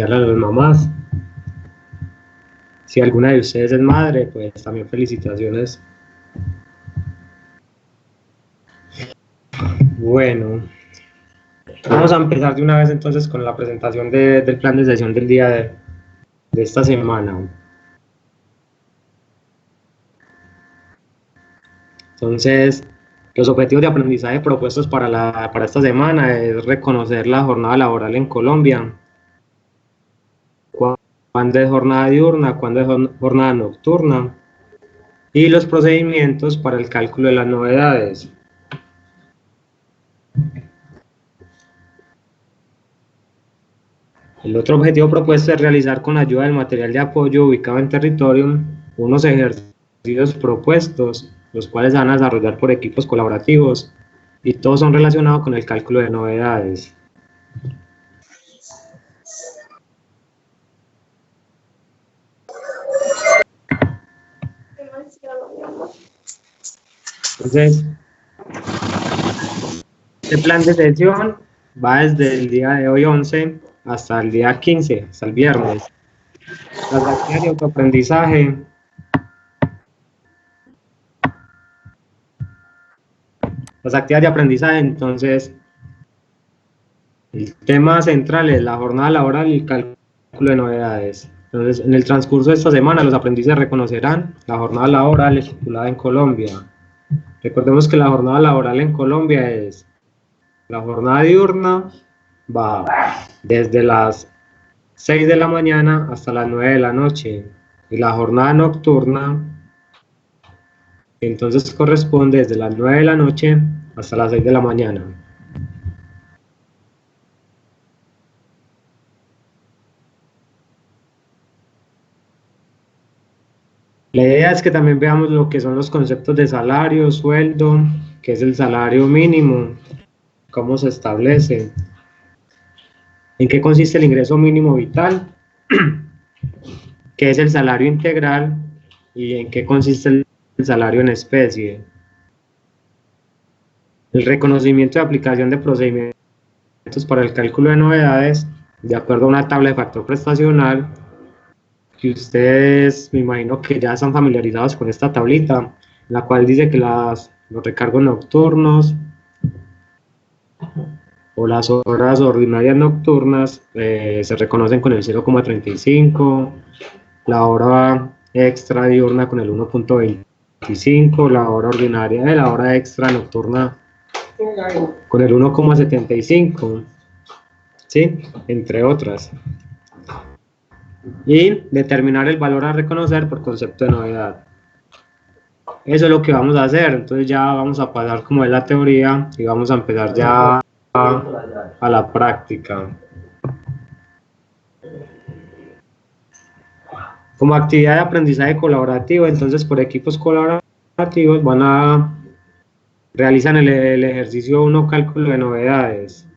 a las mamás. Si alguna de ustedes es madre, pues también felicitaciones. Bueno, vamos a empezar de una vez entonces con la presentación del plan de sesión del día de esta semana. Entonces, los objetivos de aprendizaje propuestos para esta semana es reconocer la jornada laboral en Colombia, cuándo es jornada diurna, cuándo es jornada nocturna, y los procedimientos para el cálculo de las novedades. El otro objetivo propuesto es realizar con ayuda del material de apoyo ubicado en Territorium unos ejercicios propuestos, los cuales se van a desarrollar por equipos colaborativos y todos son relacionados con el cálculo de novedades. Entonces, este plan de sesión va desde el día de hoy 11 hasta el día 15, hasta el viernes. Las actividades de autoaprendizaje. Las actividades de aprendizaje, entonces, el tema central es la jornada laboral y el cálculo de novedades. Entonces, en el transcurso de esta semana, los aprendices reconocerán la jornada laboral estipulada en Colombia. Recordemos que la jornada laboral en Colombia es la jornada diurna, va desde las 6 de la mañana hasta las 9 de la noche, y la jornada nocturna entonces corresponde desde las 9 de la noche hasta las 6 de la mañana. La idea es que también veamos lo que son los conceptos de salario, sueldo, qué es el salario mínimo, cómo se establece, en qué consiste el ingreso mínimo vital, qué es el salario integral y en qué consiste el salario en especie. El reconocimiento y aplicación de procedimientos para el cálculo de novedades de acuerdo a una tabla de factor prestacional que ustedes me imagino que ya están familiarizados con esta tablita, en la cual dice que los recargos nocturnos o las horas ordinarias nocturnas se reconocen con el 0,35, la hora extra diurna con el 1,25, la hora ordinaria de la hora extra nocturna con el 1,75, ¿sí? Entre otras. Y determinar el valor a reconocer por concepto de novedad. Eso es lo que vamos a hacer. Entonces ya vamos a pasar como de la teoría y vamos a empezar ya a la práctica. Como actividad de aprendizaje colaborativo, entonces por equipos colaborativos realizan el ejercicio 1, cálculo de novedades,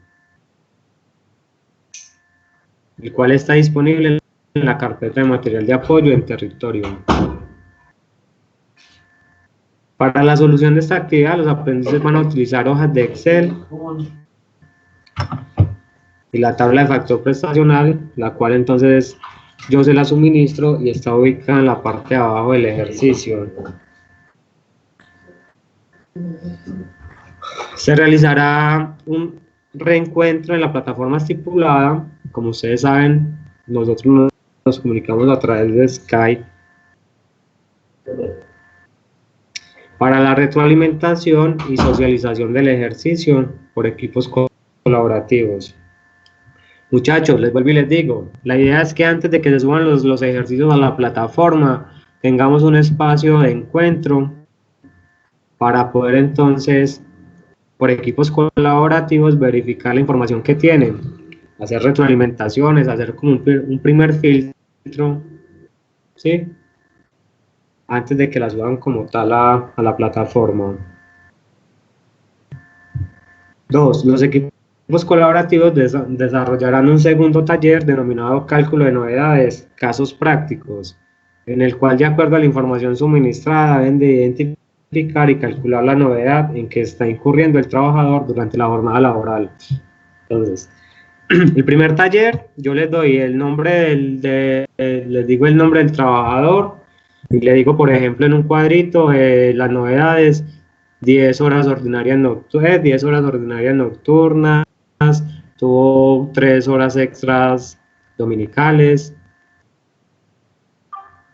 el cual está disponible en la carpeta de material de apoyo en Territorium. Para la solución de esta actividad, los aprendices van a utilizar hojas de Excel y la tabla de factor prestacional, la cual entonces yo se la suministro y está ubicada en la parte de abajo del ejercicio. Se realizará un reencuentro en la plataforma estipulada. Como ustedes saben, nosotros nos comunicamos a través de Skype para la retroalimentación y socialización del ejercicio por equipos colaborativos. Muchachos, les vuelvo y les digo, la idea es que antes de que se suban los ejercicios a la plataforma, tengamos un espacio de encuentro para poder entonces, por equipos colaborativos, verificar la información que tienen, hacer retroalimentaciones, hacer como un primer filtro, ¿sí? Antes de que la suban como tal a la plataforma. 2. Los equipos colaborativos desarrollarán un segundo taller denominado cálculo de novedades, casos prácticos, en el cual, de acuerdo a la información suministrada, deben de identificar y calcular la novedad en que está incurriendo el trabajador durante la jornada laboral. Entonces, El primer taller, yo les doy el nombre les digo el nombre del trabajador y le digo, por ejemplo, en un cuadrito, las novedades, 10 horas ordinarias nocturnas, 10 horas ordinarias nocturnas, tuvo 3 horas extras dominicales,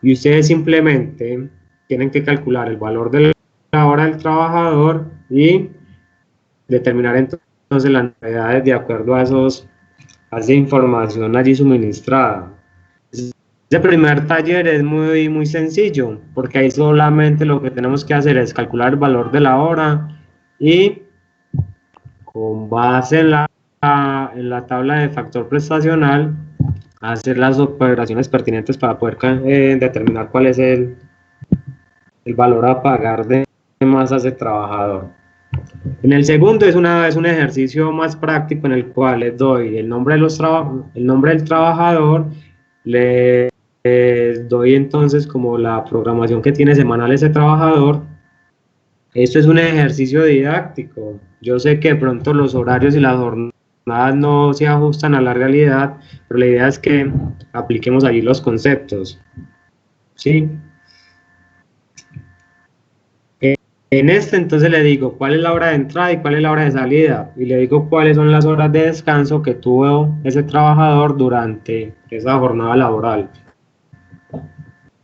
y ustedes simplemente tienen que calcular el valor de la hora del trabajador y determinar entonces las novedades de acuerdo a esa información allí suministrada. Ese primer taller es muy sencillo, porque ahí solamente lo que tenemos que hacer es calcular el valor de la hora y con base en la tabla de factor prestacional, hacer las operaciones pertinentes para poder determinar cuál es el valor a pagar de más a ese trabajador. En el segundo es un ejercicio más práctico en el cual les doy el nombre, el nombre del trabajador, les doy entonces como la programación que tiene semanal ese trabajador. Esto es un ejercicio didáctico. Yo sé que de pronto los horarios y las jornadas no se ajustan a la realidad, pero la idea es que apliquemos allí los conceptos. ¿Sí? En este entonces le digo cuál es la hora de entrada y cuál es la hora de salida, y le digo cuáles son las horas de descanso que tuvo ese trabajador durante esa jornada laboral.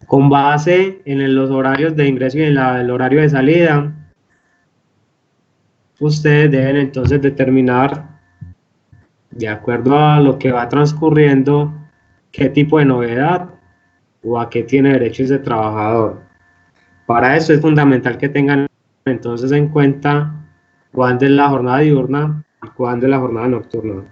Con base en los horarios de ingreso y en el horario de salida, ustedes deben entonces determinar, de acuerdo a lo que va transcurriendo, qué tipo de novedad o a qué tiene derecho ese trabajador. Para eso es fundamental que tengan entonces en cuenta cuándo es la jornada diurna y cuándo es la jornada nocturna.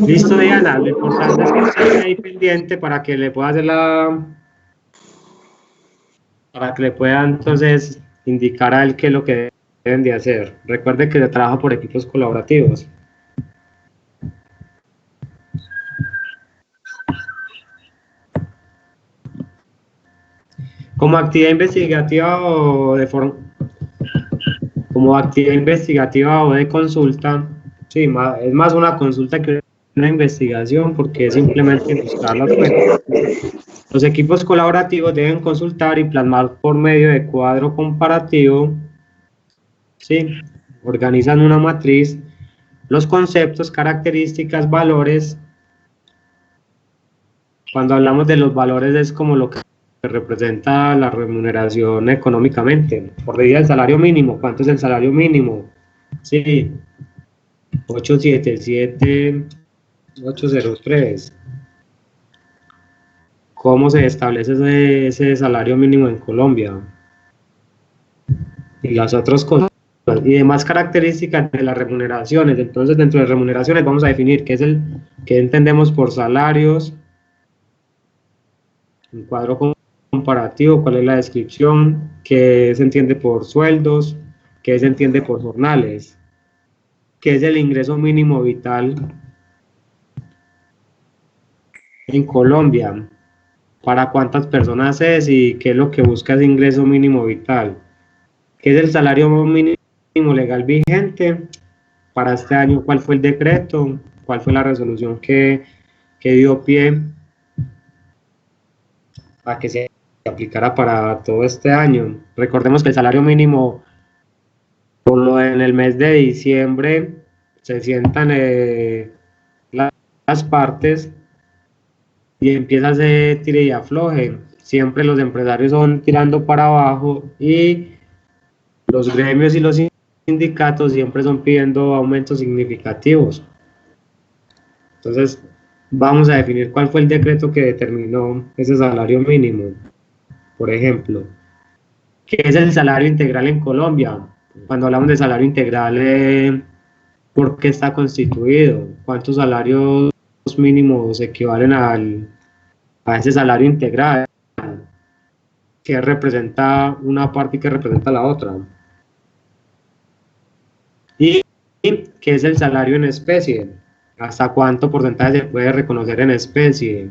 Listo, Diana, lo importante es que esté ahí pendiente para que le pueda hacer para que le pueda entonces indicar a él qué es lo que deben de hacer. Recuerde que se trabaja por equipos colaborativos. Como actividad investigativa o de forma, como actividad investigativa o de consulta, sí, es más una consulta que una investigación porque es simplemente buscar las fuentes. Los equipos colaborativos deben consultar y plasmar por medio de cuadro comparativo, ¿sí? Organizan una matriz, los conceptos, características, valores. Cuando hablamos de los valores es como lo que representa la remuneración económicamente. Por medida del salario mínimo, ¿cuánto es el salario mínimo? Sí, 877-803. ¿Cómo se establece ese salario mínimo en Colombia? Y las otras cosas y demás características de las remuneraciones. Entonces, dentro de remuneraciones vamos a definir qué entendemos por salarios, un cuadro comparativo, cuál es la descripción, qué se entiende por sueldos, qué se entiende por jornales, qué es el ingreso mínimo vital en Colombia, para cuántas personas es y qué es lo que busca ese ingreso mínimo vital, qué es el salario mínimo legal vigente para este año, cuál fue el decreto, cuál fue la resolución que dio pie a que se aplicara para todo este año. Recordemos que el salario mínimo, por lo en el mes de diciembre, se sientan las partes y empieza a hacer tire y afloje. Siempre los empresarios son tirando para abajo y los gremios y los sindicatos siempre son pidiendo aumentos significativos. Entonces, vamos a definir cuál fue el decreto que determinó ese salario mínimo. Por ejemplo, ¿qué es el salario integral en Colombia? Cuando hablamos de salario integral, ¿por qué está constituido? ¿Cuántos salarios mínimos equivalen a ese salario integral? ¿Qué representa una parte y qué representa la otra? ¿Y qué es el salario en especie? ¿Hasta cuánto porcentaje se puede reconocer en especie?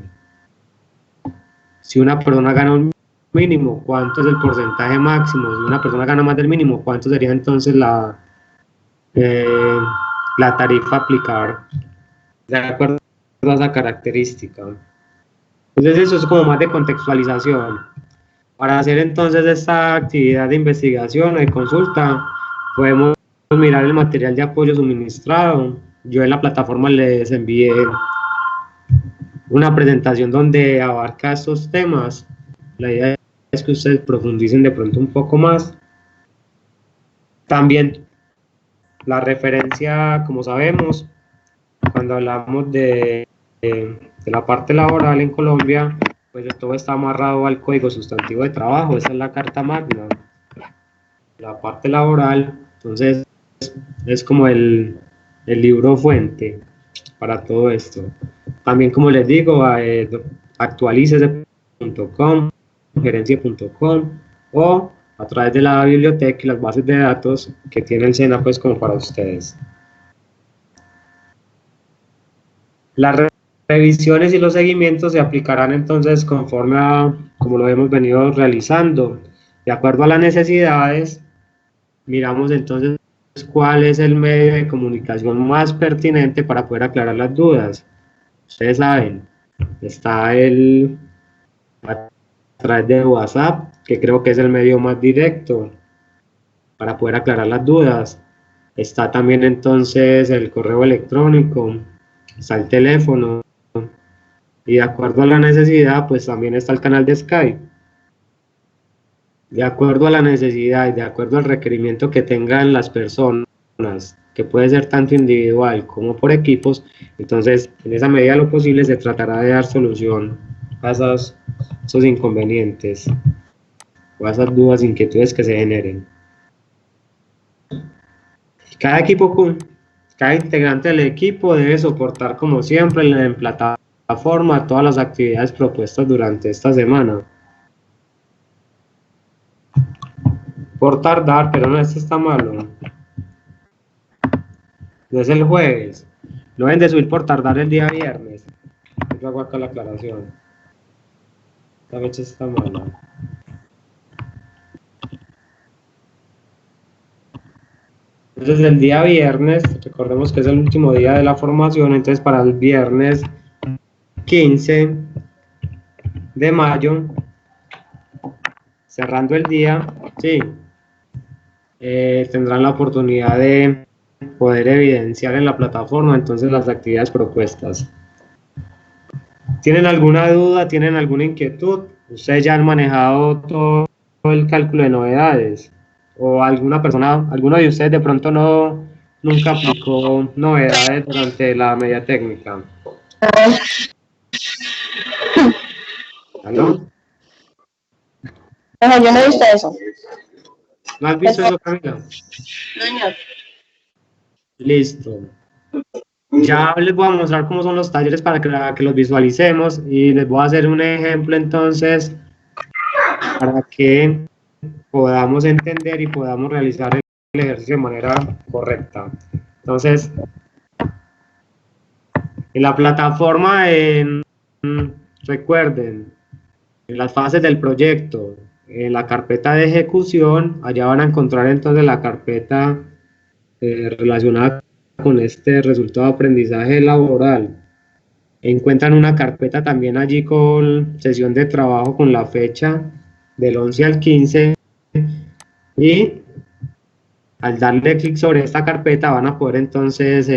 Si una persona gana un mínimo, ¿cuánto es el porcentaje máximo? Si una persona gana más del mínimo, ¿cuánto sería entonces eh, la tarifa a aplicar de acuerdo a esa característica. Entonces eso es como más de contextualización. Para hacer entonces esta actividad de investigación o de consulta, podemos mirar el material de apoyo suministrado. Yo en la plataforma les envié una presentación donde abarca estos temas. La idea es que ustedes profundicen de pronto un poco más. También la referencia, como sabemos, cuando hablamos de la parte laboral en Colombia, pues todo está amarrado al Código Sustantivo de Trabajo, esa es la Carta Magna, la parte laboral, entonces es como el libro fuente para todo esto. También, como les digo, actualicese.com, gerencia.com o a través de la biblioteca y las bases de datos que tiene el SENA pues como para ustedes. Las revisiones y los seguimientos se aplicarán entonces conforme a como lo hemos venido realizando. De acuerdo a las necesidades, miramos entonces cuál es el medio de comunicación más pertinente para poder aclarar las dudas. Ustedes saben, está a través de WhatsApp, que creo que es el medio más directo para poder aclarar las dudas. Está también entonces el correo electrónico, está el teléfono, y de acuerdo a la necesidad, pues también está el canal de Skype. De acuerdo a la necesidad y de acuerdo al requerimiento que tengan las personas, que puede ser tanto individual como por equipos, entonces en esa medida de lo posible se tratará de dar solución a esos inconvenientes o a esas dudas, inquietudes que se generen. Cada equipo, cada integrante del equipo debe soportar como siempre en plataforma todas las actividades propuestas durante esta semana. Por tardar, pero no, esto está malo. No es el jueves. No deben de subir por tardar el día viernes. Yo hago acá la aclaración. Esta fecha está mala. Entonces el día viernes, recordemos que es el último día de la formación, entonces para el viernes 15 de mayo, cerrando el día, sí, tendrán la oportunidad de poder evidenciar en la plataforma entonces las actividades propuestas. ¿Tienen alguna duda? ¿Tienen alguna inquietud? ¿Ustedes ya han manejado todo el cálculo de novedades? ¿O alguna persona, alguno de ustedes de pronto nunca aplicó novedades durante la media técnica? ¿Aló? No, yo no he visto eso. ¿No has visto eso, Camila? No, señor. Listo. Ya les voy a mostrar cómo son los talleres para que los visualicemos y les voy a hacer un ejemplo entonces para que podamos entender y podamos realizar el ejercicio de manera correcta. Entonces, en la plataforma, recuerden, en las fases del proyecto, en la carpeta de ejecución, allá van a encontrar entonces la carpeta relacionada con este resultado de aprendizaje laboral. Encuentran una carpeta también allí con sesión de trabajo con la fecha del 11 al 15 y al darle clic sobre esta carpeta van a poder entonces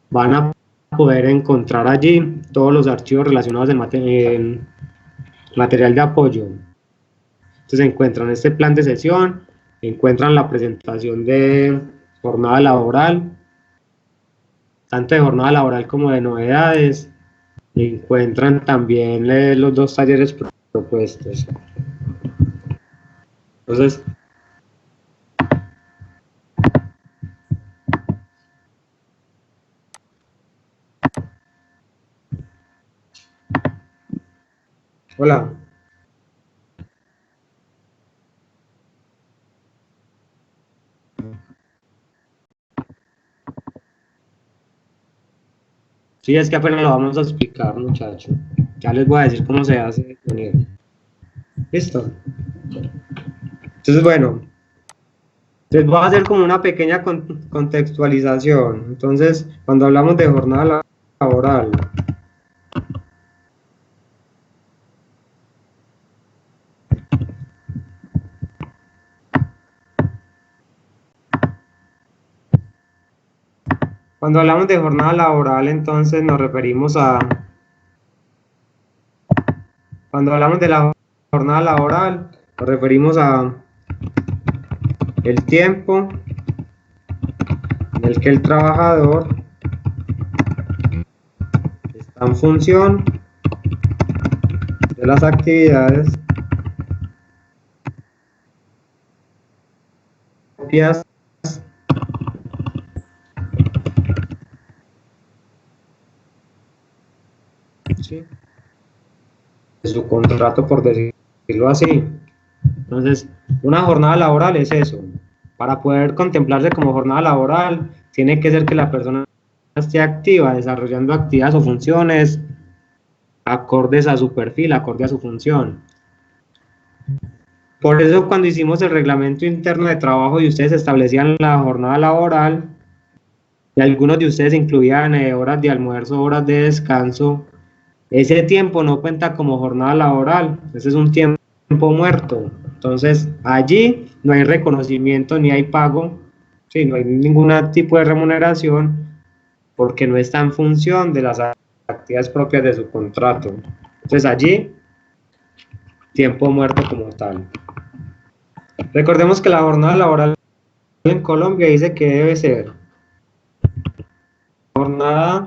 van a poder encontrar allí todos los archivos relacionados en material de apoyo. Entonces encuentran este plan de sesión, encuentran la presentación de jornada laboral, tanto de jornada laboral como de novedades, encuentran también los dos talleres propuestos. Entonces, hola. Sí, es que apenas lo vamos a explicar, muchachos. Ya les voy a decir cómo se hace. ¿Listo? Entonces, bueno, Entonces voy a hacer como una pequeña contextualización. Entonces, cuando hablamos de jornada laboral, entonces nos referimos a, cuando hablamos de la jornada laboral, nos referimos a el tiempo en el que el trabajador está en función de las actividades propias ¿sí? de su contrato, por decirlo así. Entonces, una jornada laboral es eso. Para poder contemplarse como jornada laboral, tiene que ser que la persona esté activa, desarrollando actividades o funciones acordes a su perfil, acorde a su función. Por eso, cuando hicimos el reglamento interno de trabajo y ustedes establecían la jornada laboral, y algunos de ustedes incluían horas de almuerzo, horas de descanso, ese tiempo no cuenta como jornada laboral, ese es un tiempo muerto. Entonces, allí no hay reconocimiento ni hay pago, sí, no hay ningún tipo de remuneración porque no está en función de las actividades propias de su contrato. Entonces, allí, tiempo muerto como tal. Recordemos que la jornada laboral en Colombia dice que debe ser jornada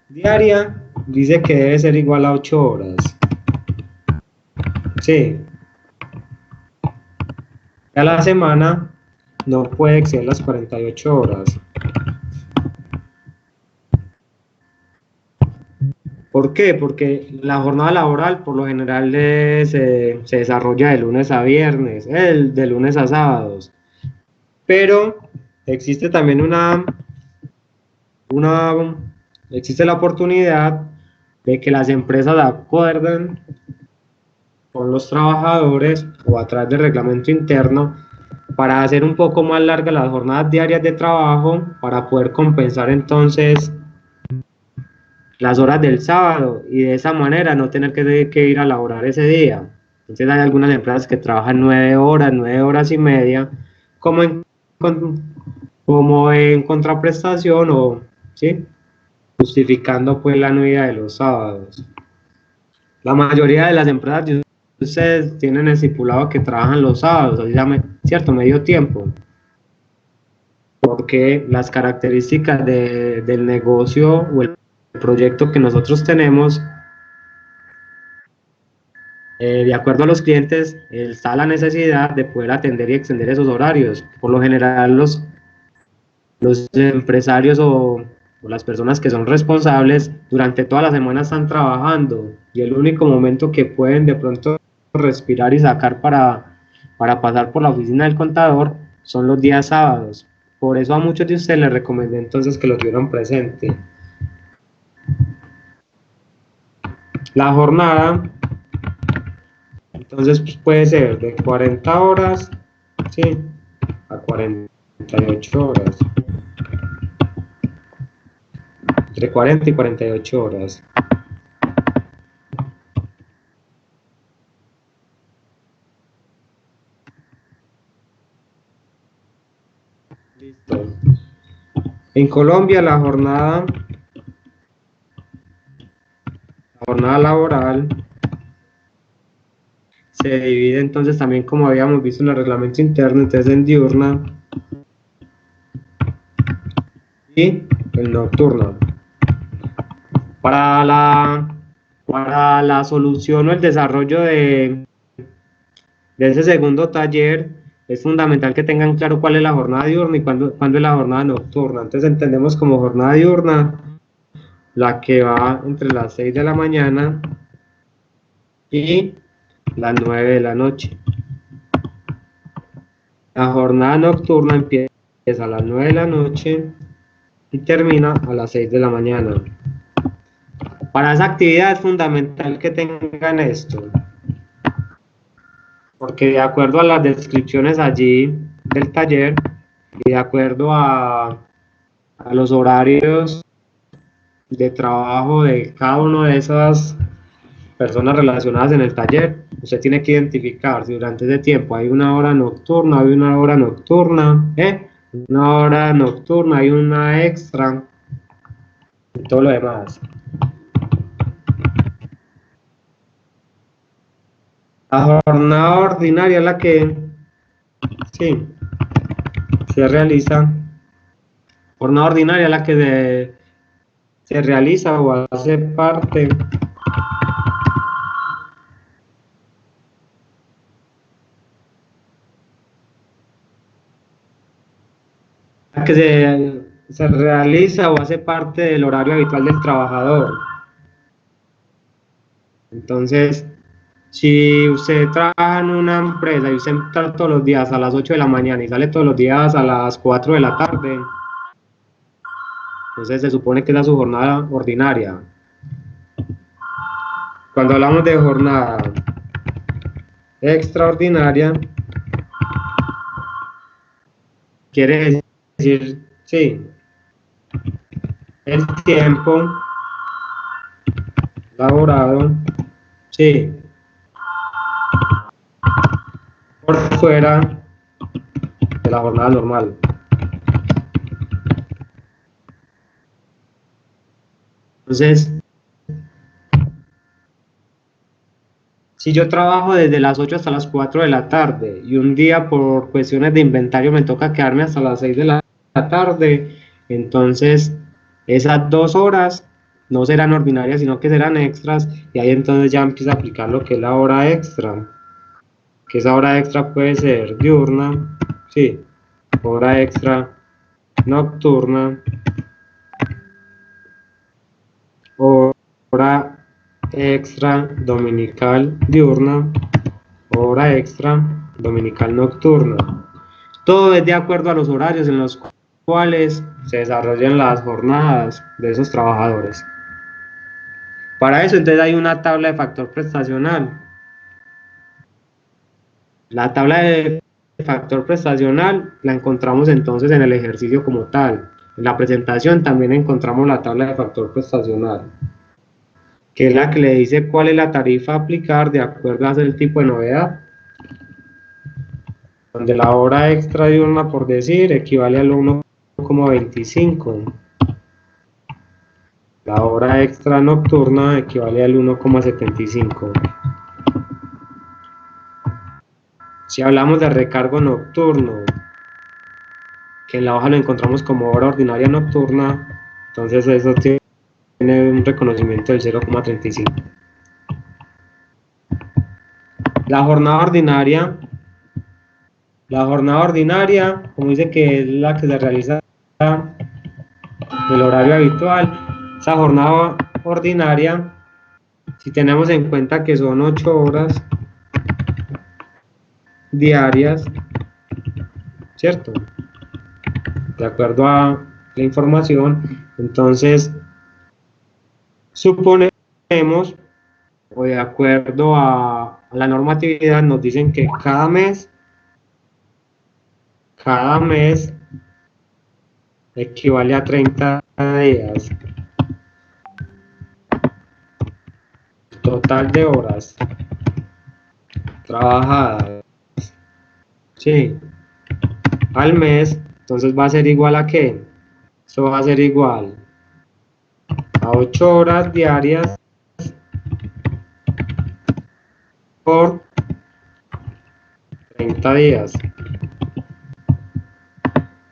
diaria, dice que debe ser igual a 8 horas. Sí. A la semana no puede exceder las 48 horas. ¿Por qué? Porque la jornada laboral por lo general se desarrolla de lunes a viernes, de lunes a sábados. Pero existe también existe la oportunidad de que las empresas acuerden con los trabajadores o a través del reglamento interno para hacer un poco más largas las jornadas diarias de trabajo para poder compensar entonces las horas del sábado y de esa manera no tener que ir a laborar ese día. Entonces hay algunas empresas que trabajan 9 horas y media como en contraprestación o ¿sí? Justificando pues la anuidad de los sábados. La mayoría de las empresas de ustedes tienen estipulado que trabajan los sábados, así llame, cierto, medio tiempo, porque las características del negocio o el proyecto que nosotros tenemos, de acuerdo a los clientes, está la necesidad de poder atender y extender esos horarios. Por lo general, los empresarios o las personas que son responsables durante toda la semana están trabajando y el único momento que pueden de pronto respirar y sacar para pasar por la oficina del contador son los días sábados. Por eso a muchos de ustedes les recomendé entonces que lo tuvieran presente. La jornada entonces pues, puede ser de 40 horas ¿sí? a 48 horas. Entre 40 y 48 horas. Listo. En Colombia la jornada laboral se divide entonces también como habíamos visto en el reglamento interno, entonces en diurna y en nocturna. Para la solución o el desarrollo de ese segundo taller es fundamental que tengan claro cuál es la jornada diurna y cuándo es la jornada nocturna. Entonces entendemos como jornada diurna la que va entre las 6 de la mañana y las 9 de la noche. La jornada nocturna empieza a las 9 de la noche y termina a las 6 de la mañana. Para esa actividad es fundamental que tengan esto. porque de acuerdo a las descripciones allí del taller y de acuerdo a los horarios de trabajo de cada una de esas personas relacionadas en el taller, usted tiene que identificar si durante ese tiempo hay una hora nocturna, hay una hora nocturna, una hora nocturna, hay una extra y todo lo demás. La jornada ordinaria es la que sí, se realiza. Jornada ordinaria es la que se realiza o hace parte se realiza o hace parte del horario habitual del trabajador. Entonces, si usted trabaja en una empresa y usted entra todos los días a las 8 de la mañana y sale todos los días a las 4 de la tarde, entonces se supone que esa es su jornada ordinaria. Cuando hablamos de jornada extraordinaria, quiere decir, sí, el tiempo laborado, sí, por fuera de la jornada normal. Entonces, si yo trabajo desde las 8 hasta las 4 de la tarde y un día por cuestiones de inventario me toca quedarme hasta las 6 de la tarde, entonces esas 2 horas no serán ordinarias, sino que serán extras, y ahí entonces ya empieza a aplicar lo que es la hora extra, que esa hora extra puede ser diurna, sí, hora extra nocturna, hora extra dominical diurna, hora extra dominical nocturna. Todo es de acuerdo a los horarios en los cuales se desarrollan las jornadas de esos trabajadores. Para eso entonces hay una tabla de factor prestacional. La tabla de factor prestacional la encontramos entonces en el ejercicio como tal. En la presentación también encontramos la tabla de factor prestacional, que es la que le dice cuál es la tarifa a aplicar de acuerdo a el tipo de novedad, donde la hora extra diurna, por decir, equivale al 1,25. La hora extra nocturna equivale al 1,75. Si hablamos de recargo nocturno, que en la hoja lo encontramos como hora ordinaria nocturna, entonces eso tiene un reconocimiento del 0,35. La jornada ordinaria, como dice que es la que se realiza el horario habitual, esa jornada ordinaria, si tenemos en cuenta que son 8 horas diarias, ¿cierto? De acuerdo a la información, entonces suponemos, o de acuerdo a la normatividad, nos dicen que cada mes equivale a 30 días. Total de horas trabajadas, sí, al mes, entonces va a ser igual a ¿qué? Esto va a ser igual a 8 horas diarias por 30 días.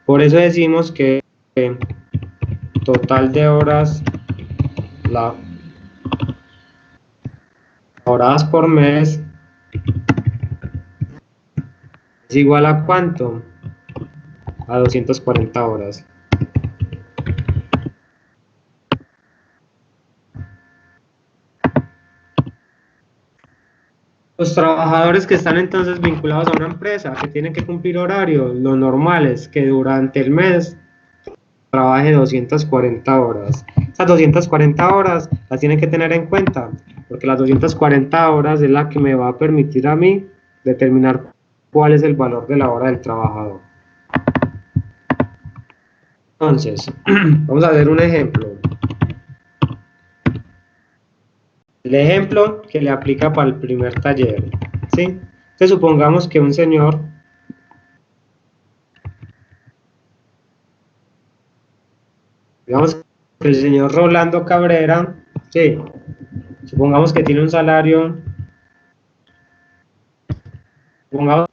Por eso decimos que total de horas horas por mes es igual a ¿cuánto? A 240 horas. Los trabajadores que están entonces vinculados a una empresa, que tienen que cumplir horarios, lo normal es que durante el mes trabaje 240 horas. Esas 240 horas las tienen que tener en cuenta, porque las 240 horas es la que me va a permitir a mí determinar cuál es el valor de la hora del trabajador. Entonces, vamos a ver un ejemplo. El ejemplo que le aplica para el primer taller, ¿sí? Entonces, supongamos que un señor digamos que el señor Rolando Cabrera, sí, supongamos que tiene un salario, supongamos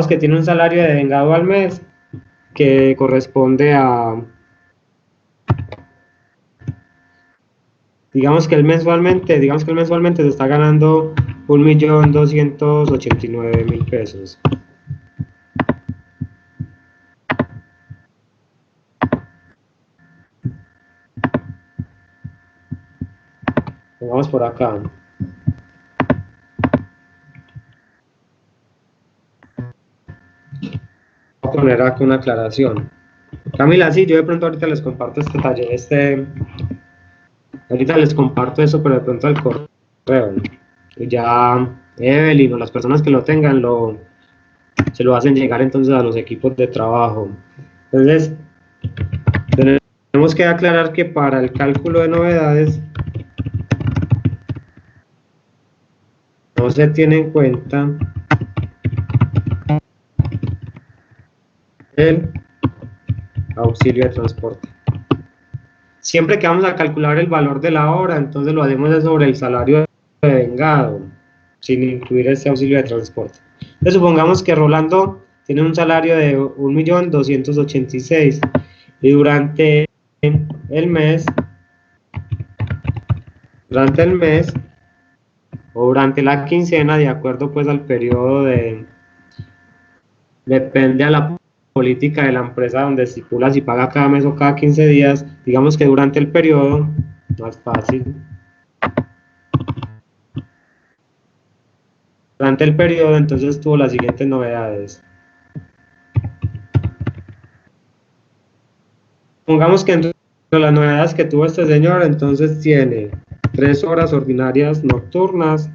que tiene un salario de vengado al mes que corresponde a, digamos que él mensualmente se está ganando 1.289.000 pesos. Vamos por acá. Voy a poner aquí una aclaración. Camila, sí, yo de pronto ahorita les comparto este taller, ahorita les comparto eso, pero de pronto al correo. Y ya Evelyn o las personas que lo tengan se lo hacen llegar entonces a los equipos de trabajo. Entonces, tenemos que aclarar que para el cálculo de novedades no se tiene en cuenta el auxilio de transporte. Siempre que vamos a calcular el valor de la hora, entonces lo hacemos sobre el salario de vengado, sin incluir ese auxilio de transporte. Entonces, supongamos que Rolando tiene un salario de 1.286.000 y durante el mes o durante la quincena, de acuerdo pues al periodo depende a la política de la empresa donde estipula si paga cada mes o cada 15 días, digamos que durante el periodo, más fácil, durante el periodo entonces tuvo las siguientes novedades. Pongamos que entre las novedades que tuvo este señor, entonces tiene 3 horas ordinarias nocturnas,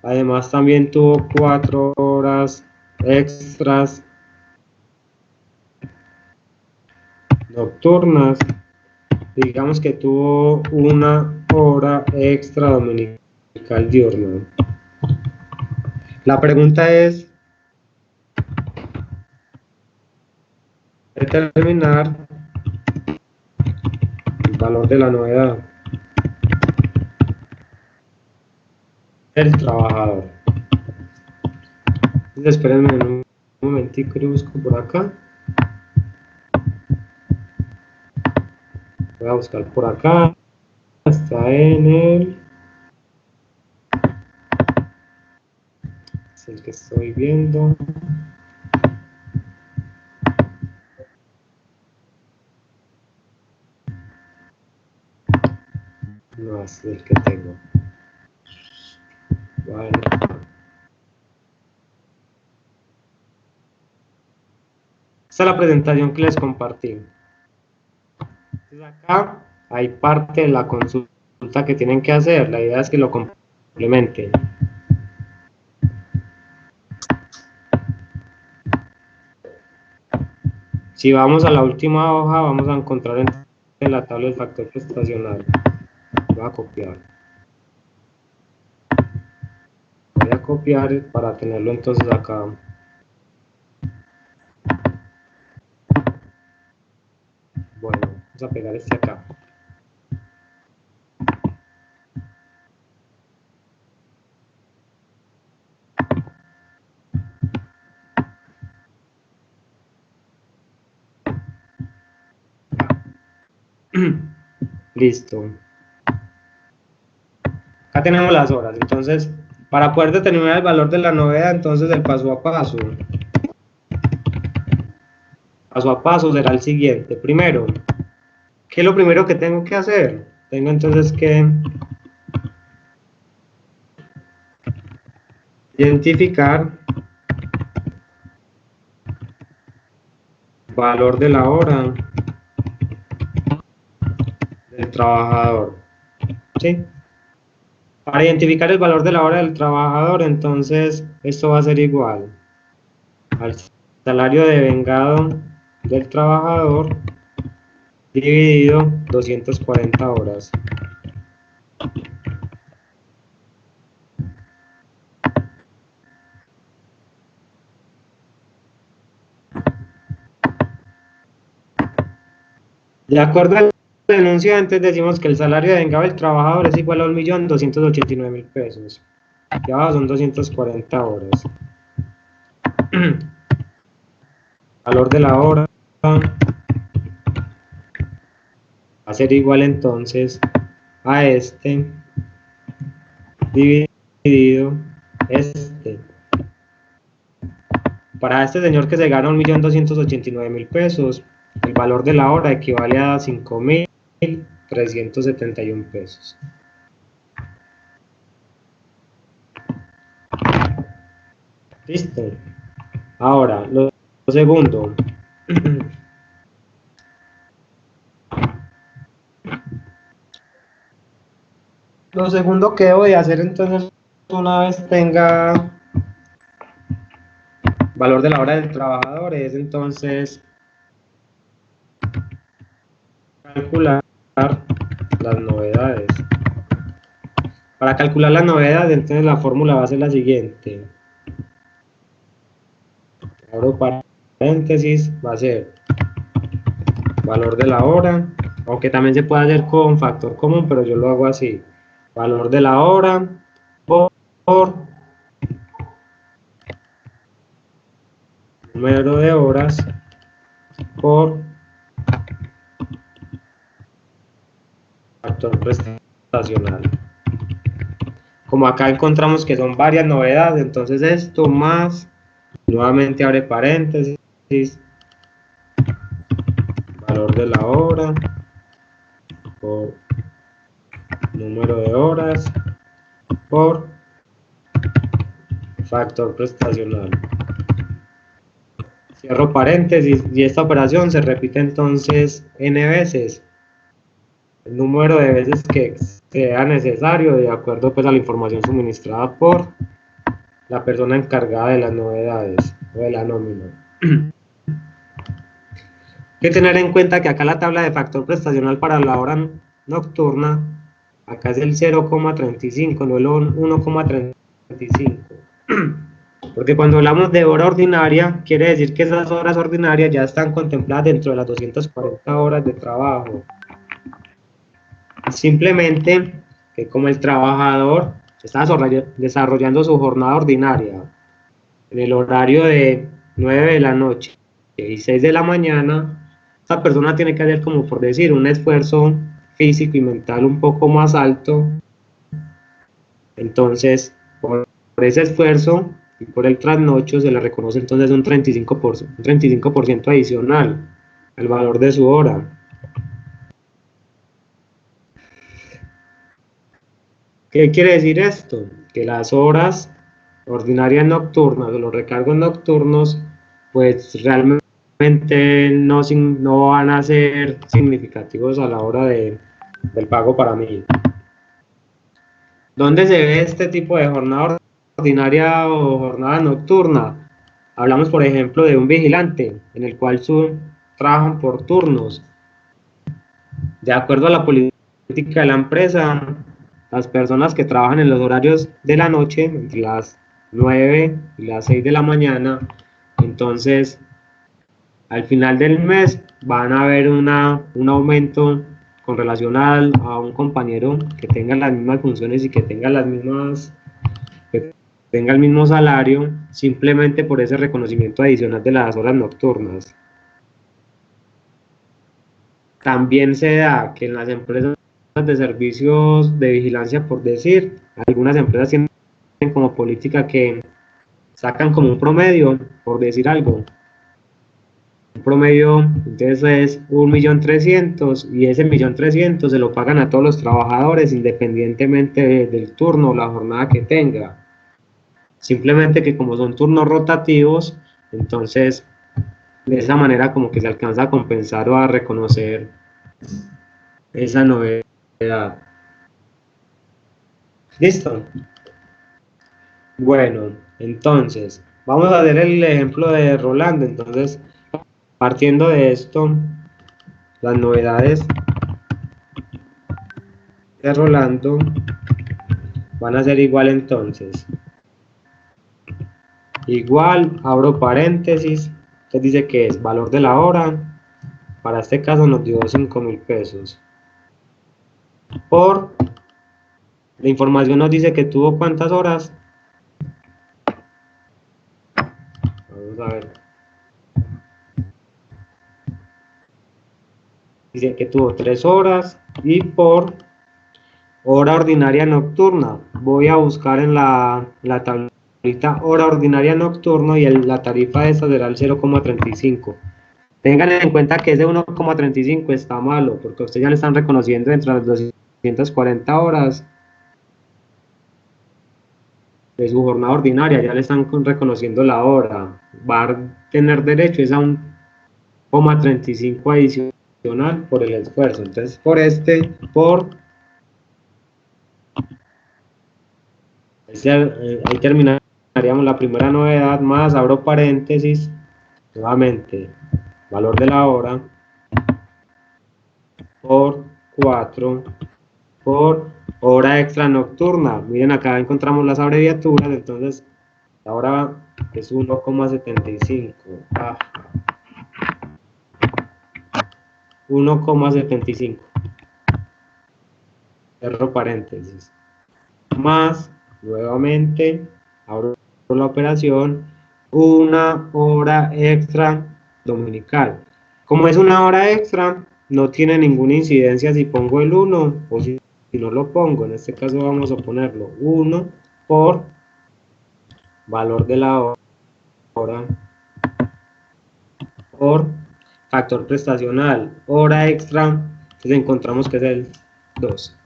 además también tuvo 4 horas extras nocturnas, digamos que tuvo 1 hora extra dominical diurna. La pregunta es determinar el valor de la novedad del trabajador. Entonces, espérenme un momentico y busco por acá. Voy a buscar por acá. Está en es el que estoy viendo. No es el que tengo. Vale. Esta es la presentación que les compartí. Entonces acá hay parte de la consulta que tienen que hacer. La idea es que lo complementen. Si vamos a la última hoja, vamos a encontrar en la tabla el factor prestacional. Voy a copiar. Voy a copiar para tenerlo entonces acá. Bueno, vamos a pegar este acá. Listo. Acá tenemos las horas. Entonces, para poder determinar el valor de la novedad, entonces el paso a paso será el siguiente. Primero, ¿qué es lo primero que tengo que hacer? Tengo entonces que identificar el valor de la hora del trabajador. ¿Sí? Para identificar el valor de la hora del trabajador, entonces esto va a ser igual al salario devengado del trabajador dividido 240 horas. De acuerdo al enunciante, decimos que el salario devengado del trabajador es igual a 1.289.000 pesos. Aquí abajo son 240 horas. Valor de la hora va a ser igual entonces a este dividido este. Para este señor que se gana 1.289.000 pesos, el valor de la hora equivale a 5.371 pesos. Listo. Ahora, lo segundo. Lo segundo que debo de hacer entonces, una vez tenga valor de la hora del trabajador, es entonces calcular las novedades. Para calcular las novedades, entonces la fórmula va a ser la siguiente. Abro paréntesis, va a ser valor de la hora, aunque también se puede hacer con factor común, pero yo lo hago así. Valor de la hora por número de horas por factor prestacional. Como acá encontramos que son varias novedades, entonces esto más, nuevamente abre paréntesis, valor de la hora por número de horas por factor prestacional. Cierro paréntesis y esta operación se repite entonces n veces. El número de veces que sea necesario de acuerdo pues a la información suministrada por la persona encargada de las novedades o de la nómina. Hay que tener en cuenta que acá la tabla de factor prestacional para la hora nocturna, acá es el 0,35, no el 1,35. Porque cuando hablamos de hora ordinaria, quiere decir que esas horas ordinarias ya están contempladas dentro de las 240 horas de trabajo. Simplemente que como el trabajador está desarrollando su jornada ordinaria en el horario de 9 de la noche y 6 de la mañana, esta persona tiene que hacer, como por decir, un esfuerzo físico y mental un poco más alto. Entonces, por ese esfuerzo y por el trasnocho se le reconoce entonces un 35% adicional al valor de su hora. ¿Qué quiere decir esto? Que las horas ordinarias nocturnas o los recargos nocturnos pues realmente no van a ser significativos a la hora del pago para mí. ¿Dónde se ve este tipo de jornada ordinaria o jornada nocturna? Hablamos, por ejemplo, de un vigilante, en el cual trabajan por turnos. De acuerdo a la política de la empresa, las personas que trabajan en los horarios de la noche, entre las 9 y las 6 de la mañana, entonces, al final del mes van a ver un aumento con relación a un compañero que tenga las mismas funciones y que tenga el mismo salario, simplemente por ese reconocimiento adicional de las horas nocturnas. También se da que en las empresas de servicios de vigilancia, por decir, algunas empresas tienen como política que sacan como un promedio, por decir algo. Un promedio, entonces es 1.300.000 y ese 1.300.000 se lo pagan a todos los trabajadores independientemente del turno o la jornada que tenga. Simplemente que como son turnos rotativos, entonces de esa manera como que se alcanza a compensar o a reconocer esa novedad. ¿Listo? Bueno, entonces, vamos a ver el ejemplo de Rolando. Entonces, partiendo de esto, las novedades de Rolando van a ser igual entonces. Igual, abro paréntesis, entonces dice que es valor de la hora, para este caso nos dio 5.000 pesos. Por, la información nos dice que tuvo cuántas horas. Vamos a ver. Dice que tuvo 3 horas y por hora ordinaria nocturna. Voy a buscar en la tablita hora ordinaria nocturna y la tarifa de esta será el 0,35. Tengan en cuenta que ese 1,35 está malo, porque a usted ya le están reconociendo entre las 240 horas de su jornada ordinaria, ya le están reconociendo la hora. Va a tener derecho es a un 0,35 adicional por el esfuerzo. Entonces, ahí terminaríamos la primera novedad, más abro paréntesis, nuevamente, valor de la hora por 4 por hora extra nocturna. Miren, acá encontramos las abreviaturas, entonces ahora es 1,75. 1,75. Cierro paréntesis. Más, nuevamente, abro la operación, una hora extra dominical. Como es una hora extra, no tiene ninguna incidencia si pongo el 1 o si no lo pongo. En este caso vamos a ponerlo 1 por valor de la hora por factor prestacional, hora extra, entonces encontramos que es el 2.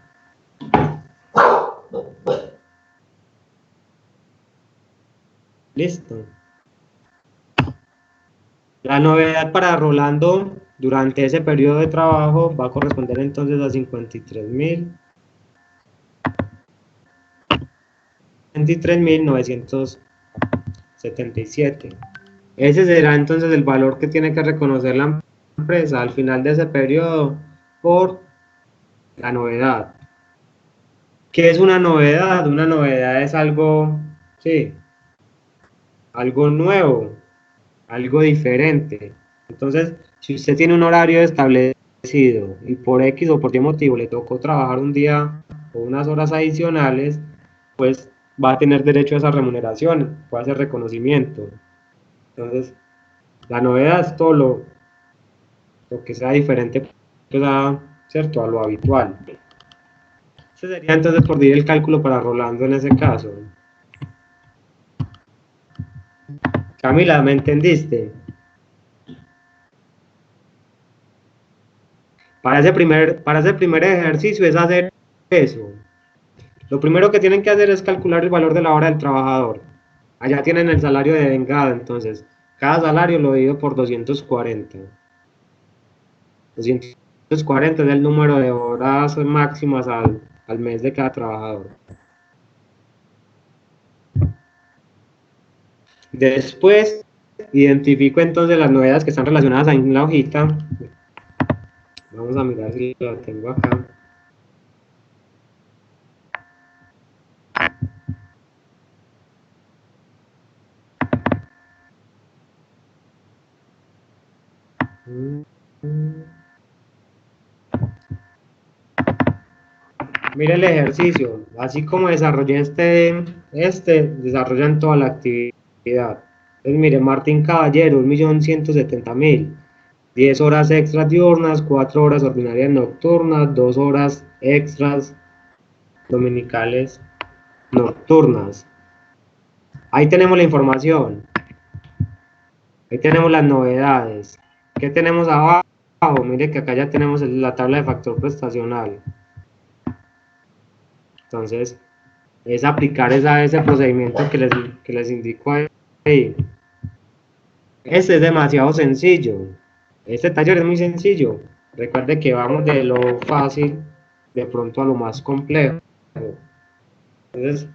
Listo. La novedad para Rolando durante ese periodo de trabajo va a corresponder entonces a 53.977. Ese será entonces el valor que tiene que reconocer la empresa al final de ese periodo por la novedad. ¿Qué es una novedad? Una novedad es algo, sí, algo nuevo, algo diferente. Entonces, si usted tiene un horario establecido y por X o por Y motivo le tocó trabajar un día o unas horas adicionales, pues va a tener derecho a esa remuneración, puede hacer reconocimiento. Entonces, la novedad es todo lo que sea diferente, pues, ¿cierto?, a lo habitual. Ese sería entonces por decir el cálculo para Rolando en ese caso. Camila, ¿me entendiste? Para ese primer ejercicio es hacer eso. Lo primero que tienen que hacer es calcular el valor de la hora del trabajador. Allá tienen el salario de vengada, entonces cada salario lo divido por 240. 240 es el número de horas máximas al mes de cada trabajador. Después identifico entonces las novedades que están relacionadas ahí en la hojita. Vamos a mirar si lo tengo acá. Mire el ejercicio, así como desarrollé desarrollan toda la actividad. Entonces, mire, Martín Caballero, 1.170.000, 10 horas extras diurnas, 4 horas ordinarias nocturnas, 2 horas extras dominicales nocturnas. Ahí tenemos la información, ahí tenemos las novedades. ¿Qué tenemos abajo? Mire que acá ya tenemos la tabla de factor prestacional. Entonces, es aplicar ese procedimiento que les indico ahí. Este es demasiado sencillo. Este taller es muy sencillo. Recuerde que vamos de lo fácil de pronto a lo más complejo. Entonces,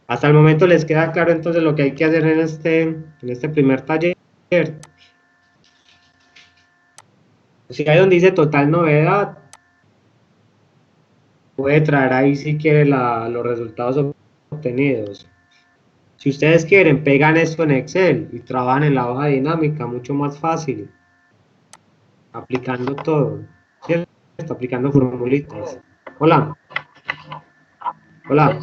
hasta el momento les queda claro entonces lo que hay que hacer en este primer taller. Si hay donde dice total novedad, puede traer ahí si quiere los resultados obtenidos. Si ustedes quieren, pegan esto en Excel y trabajan en la hoja dinámica, mucho más fácil, aplicando todo, ¿cierto? Aplicando formulitas. Hola. Hola.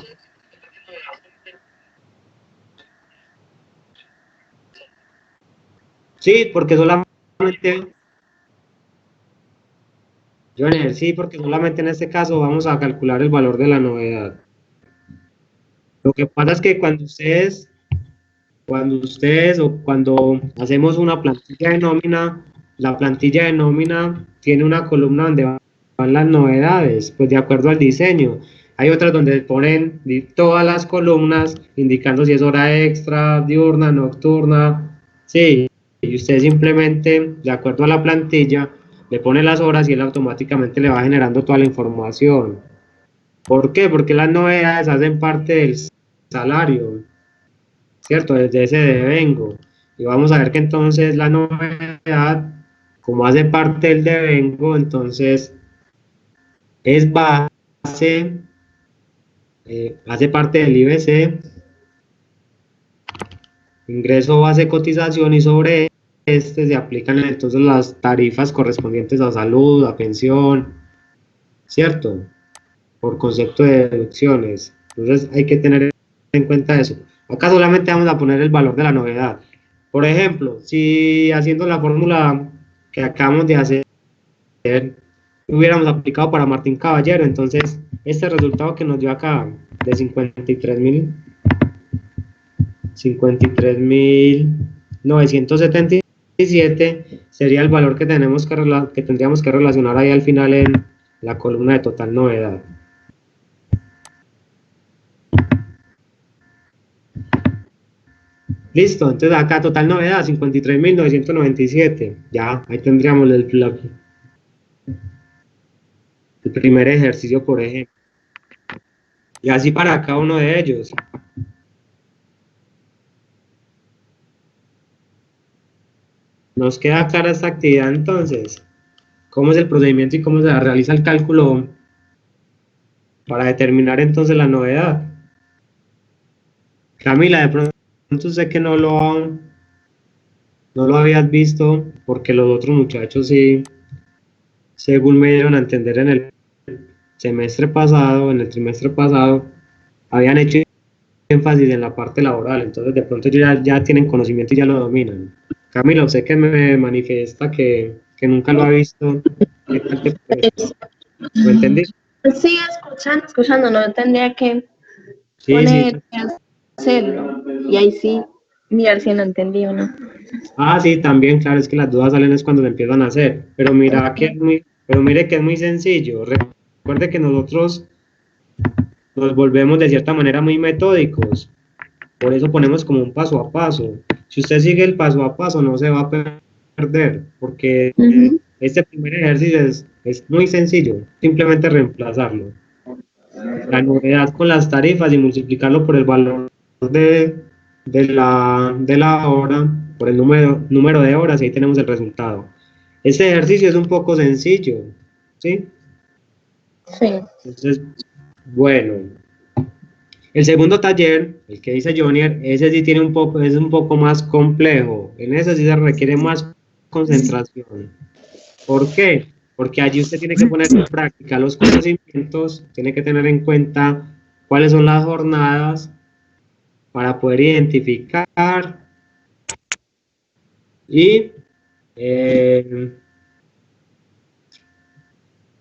Sí, porque solamente, Joner, sí, porque solamente en este caso vamos a calcular el valor de la novedad. Lo que pasa es que cuando hacemos una plantilla de nómina, la plantilla de nómina tiene una columna donde van las novedades, pues de acuerdo al diseño. Hay otras donde ponen todas las columnas indicando si es hora extra, diurna, nocturna, sí, y usted simplemente, de acuerdo a la plantilla, le pone las horas y él automáticamente le va generando toda la información. ¿Por qué? Porque las novedades hacen parte del salario, ¿cierto? Desde ese devengo. Y vamos a ver que entonces la novedad, como hace parte del devengo, entonces es base, hace parte del IBC, ingreso, base, cotización, y sobre este se aplican entonces las tarifas correspondientes a salud, a pensión, ¿cierto? Por concepto de deducciones. Entonces hay que tener en cuenta eso. Acá solamente vamos a poner el valor de la novedad. Por ejemplo, si haciendo la fórmula que acabamos de hacer, hubiéramos aplicado para Martín Caballero, entonces este resultado que nos dio acá de 53.977 sería el valor que tendríamos que relacionar ahí al final en la columna de total novedad. Listo, entonces acá total novedad 53.997. Ya, ahí tendríamos el primer ejercicio, por ejemplo. Y así para cada uno de ellos. Nos queda clara esta actividad entonces. ¿Cómo es el procedimiento y cómo se realiza el cálculo para determinar entonces la novedad? Camila, de pronto sé que no lo habías visto porque los otros muchachos sí, según me dieron a entender en el semestre pasado, en el trimestre pasado, habían hecho énfasis en la parte laboral, entonces de pronto ya tienen conocimiento y ya lo dominan. Camila, sé que me manifiesta que nunca lo ha visto. ¿Qué tal te parece? ¿Lo entendí? Sí, escuchando, no tendría que Sí, poner hacerlo. Y ahí sí, mirar si lo entendí o no. Ah, sí, también, claro, es que las dudas salen es cuando se empiezan a hacer. Pero mira que mire que es muy sencillo. Recuerde que nosotros nos volvemos de cierta manera muy metódicos. Por eso ponemos como un paso a paso. Si usted sigue el paso a paso, no se va a perder, porque este primer ejercicio es muy sencillo, simplemente reemplazarlo. La novedad con las tarifas y multiplicarlo por el valor de la hora, por el número de horas, y ahí tenemos el resultado. Este ejercicio es un poco sencillo, ¿sí? Sí. Entonces, bueno. El segundo taller, el que dice Jonier, ese sí es un poco más complejo. En ese sí se requiere más concentración. ¿Por qué? Porque allí usted tiene que poner en práctica los conocimientos, tiene que tener en cuenta cuáles son las jornadas para poder identificar y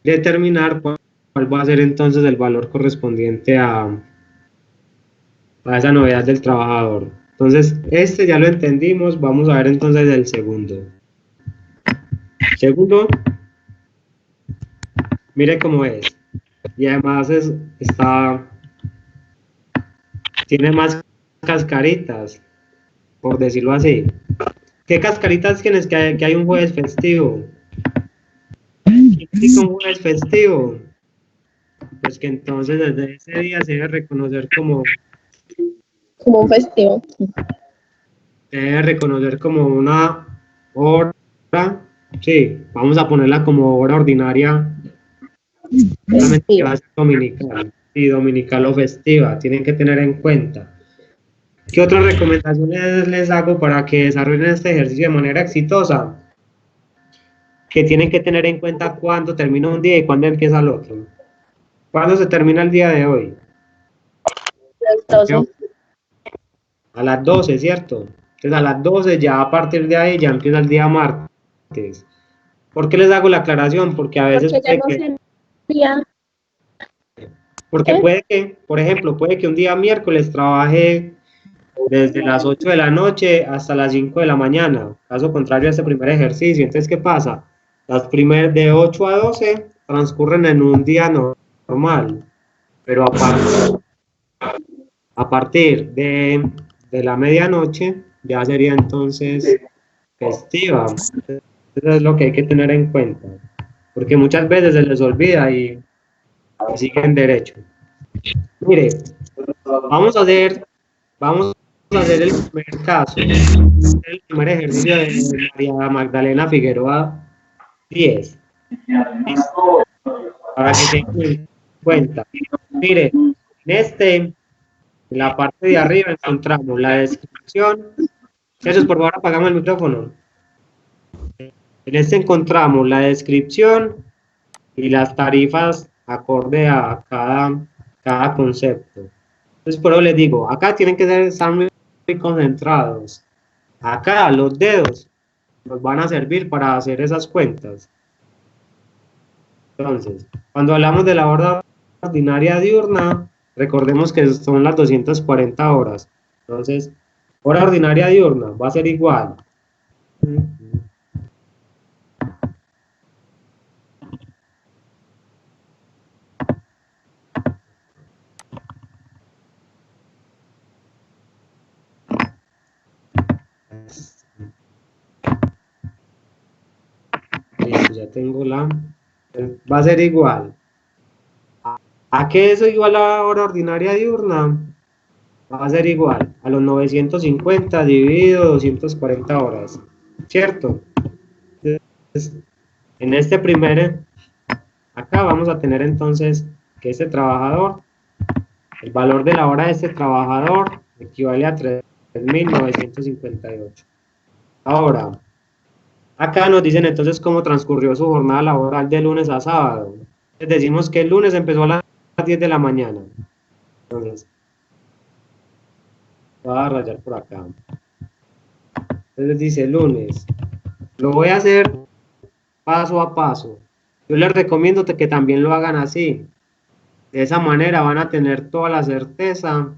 determinar cuál va a ser entonces el valor correspondiente a esa novedad del trabajador. Entonces, este ya lo entendimos, vamos a ver entonces el segundo. Segundo, mire cómo es. Y además tiene más cascaritas, por decirlo así. ¿Qué cascaritas tienes que hay un jueves festivo? ¿Qué significa un jueves festivo? pues que entonces desde ese día se debe reconocer como, Como un festivo. se debe reconocer como una hora, sí, vamos a ponerla como hora ordinaria, solamente que va Festivo. a ser dominical, y dominical o festiva, tienen que tener en cuenta. ¿Qué otras recomendaciones les hago para que desarrollen este ejercicio de manera exitosa? Que tienen que tener en cuenta cuándo termina un día y cuándo empieza el otro. ¿Cuándo se termina el día de hoy? Las 12. A las 12, ¿cierto? Entonces a las 12 ya a partir de ahí ya empieza el día martes. ¿Por qué les hago la aclaración? Porque a veces Porque ya puede no que, sería. porque ¿Qué? puede que, por ejemplo, puede que un día miércoles trabaje desde las 8 de la noche hasta las 5 de la mañana, caso contrario a este primer ejercicio. Entonces, ¿qué pasa? Las primeras de 8 a 12 transcurren en un día normal, pero a partir de la medianoche ya sería entonces festiva. Eso es lo que hay que tener en cuenta, porque muchas veces se les olvida y siguen derecho. Mire, vamos a hacer, vamos a hacer el primer caso, el primer ejercicio de María Magdalena Figueroa 10. Listo, para que tengan en cuenta. Mire, en la parte de arriba encontramos la descripción. Muchachos, por favor, apagamos el micrófono. En este encontramos la descripción y las tarifas acorde a cada concepto. Entonces, por eso les digo, acá tienen que estar muy concentrados. Acá los dedos nos van a servir para hacer esas cuentas. Entonces, cuando hablamos de la hora ordinaria diurna, recordemos que son las 240 horas. Entonces, hora ordinaria diurna va a ser igual. Listo, ya tengo la. Va a ser igual. ¿A qué es igual a la hora ordinaria diurna? Va a ser igual a los 950 dividido 240 horas, ¿cierto? Entonces, en este primer, acá vamos a tener entonces que este trabajador, el valor de la hora de este trabajador equivale a 3.958. Ahora, acá nos dicen entonces cómo transcurrió su jornada laboral de lunes a sábado. Les decimos que el lunes empezó a las 10 de la mañana. Entonces, voy a rayar por acá. Entonces dice lunes. Lo voy a hacer paso a paso. Yo les recomiendo que también lo hagan así. De esa manera van a tener toda la certeza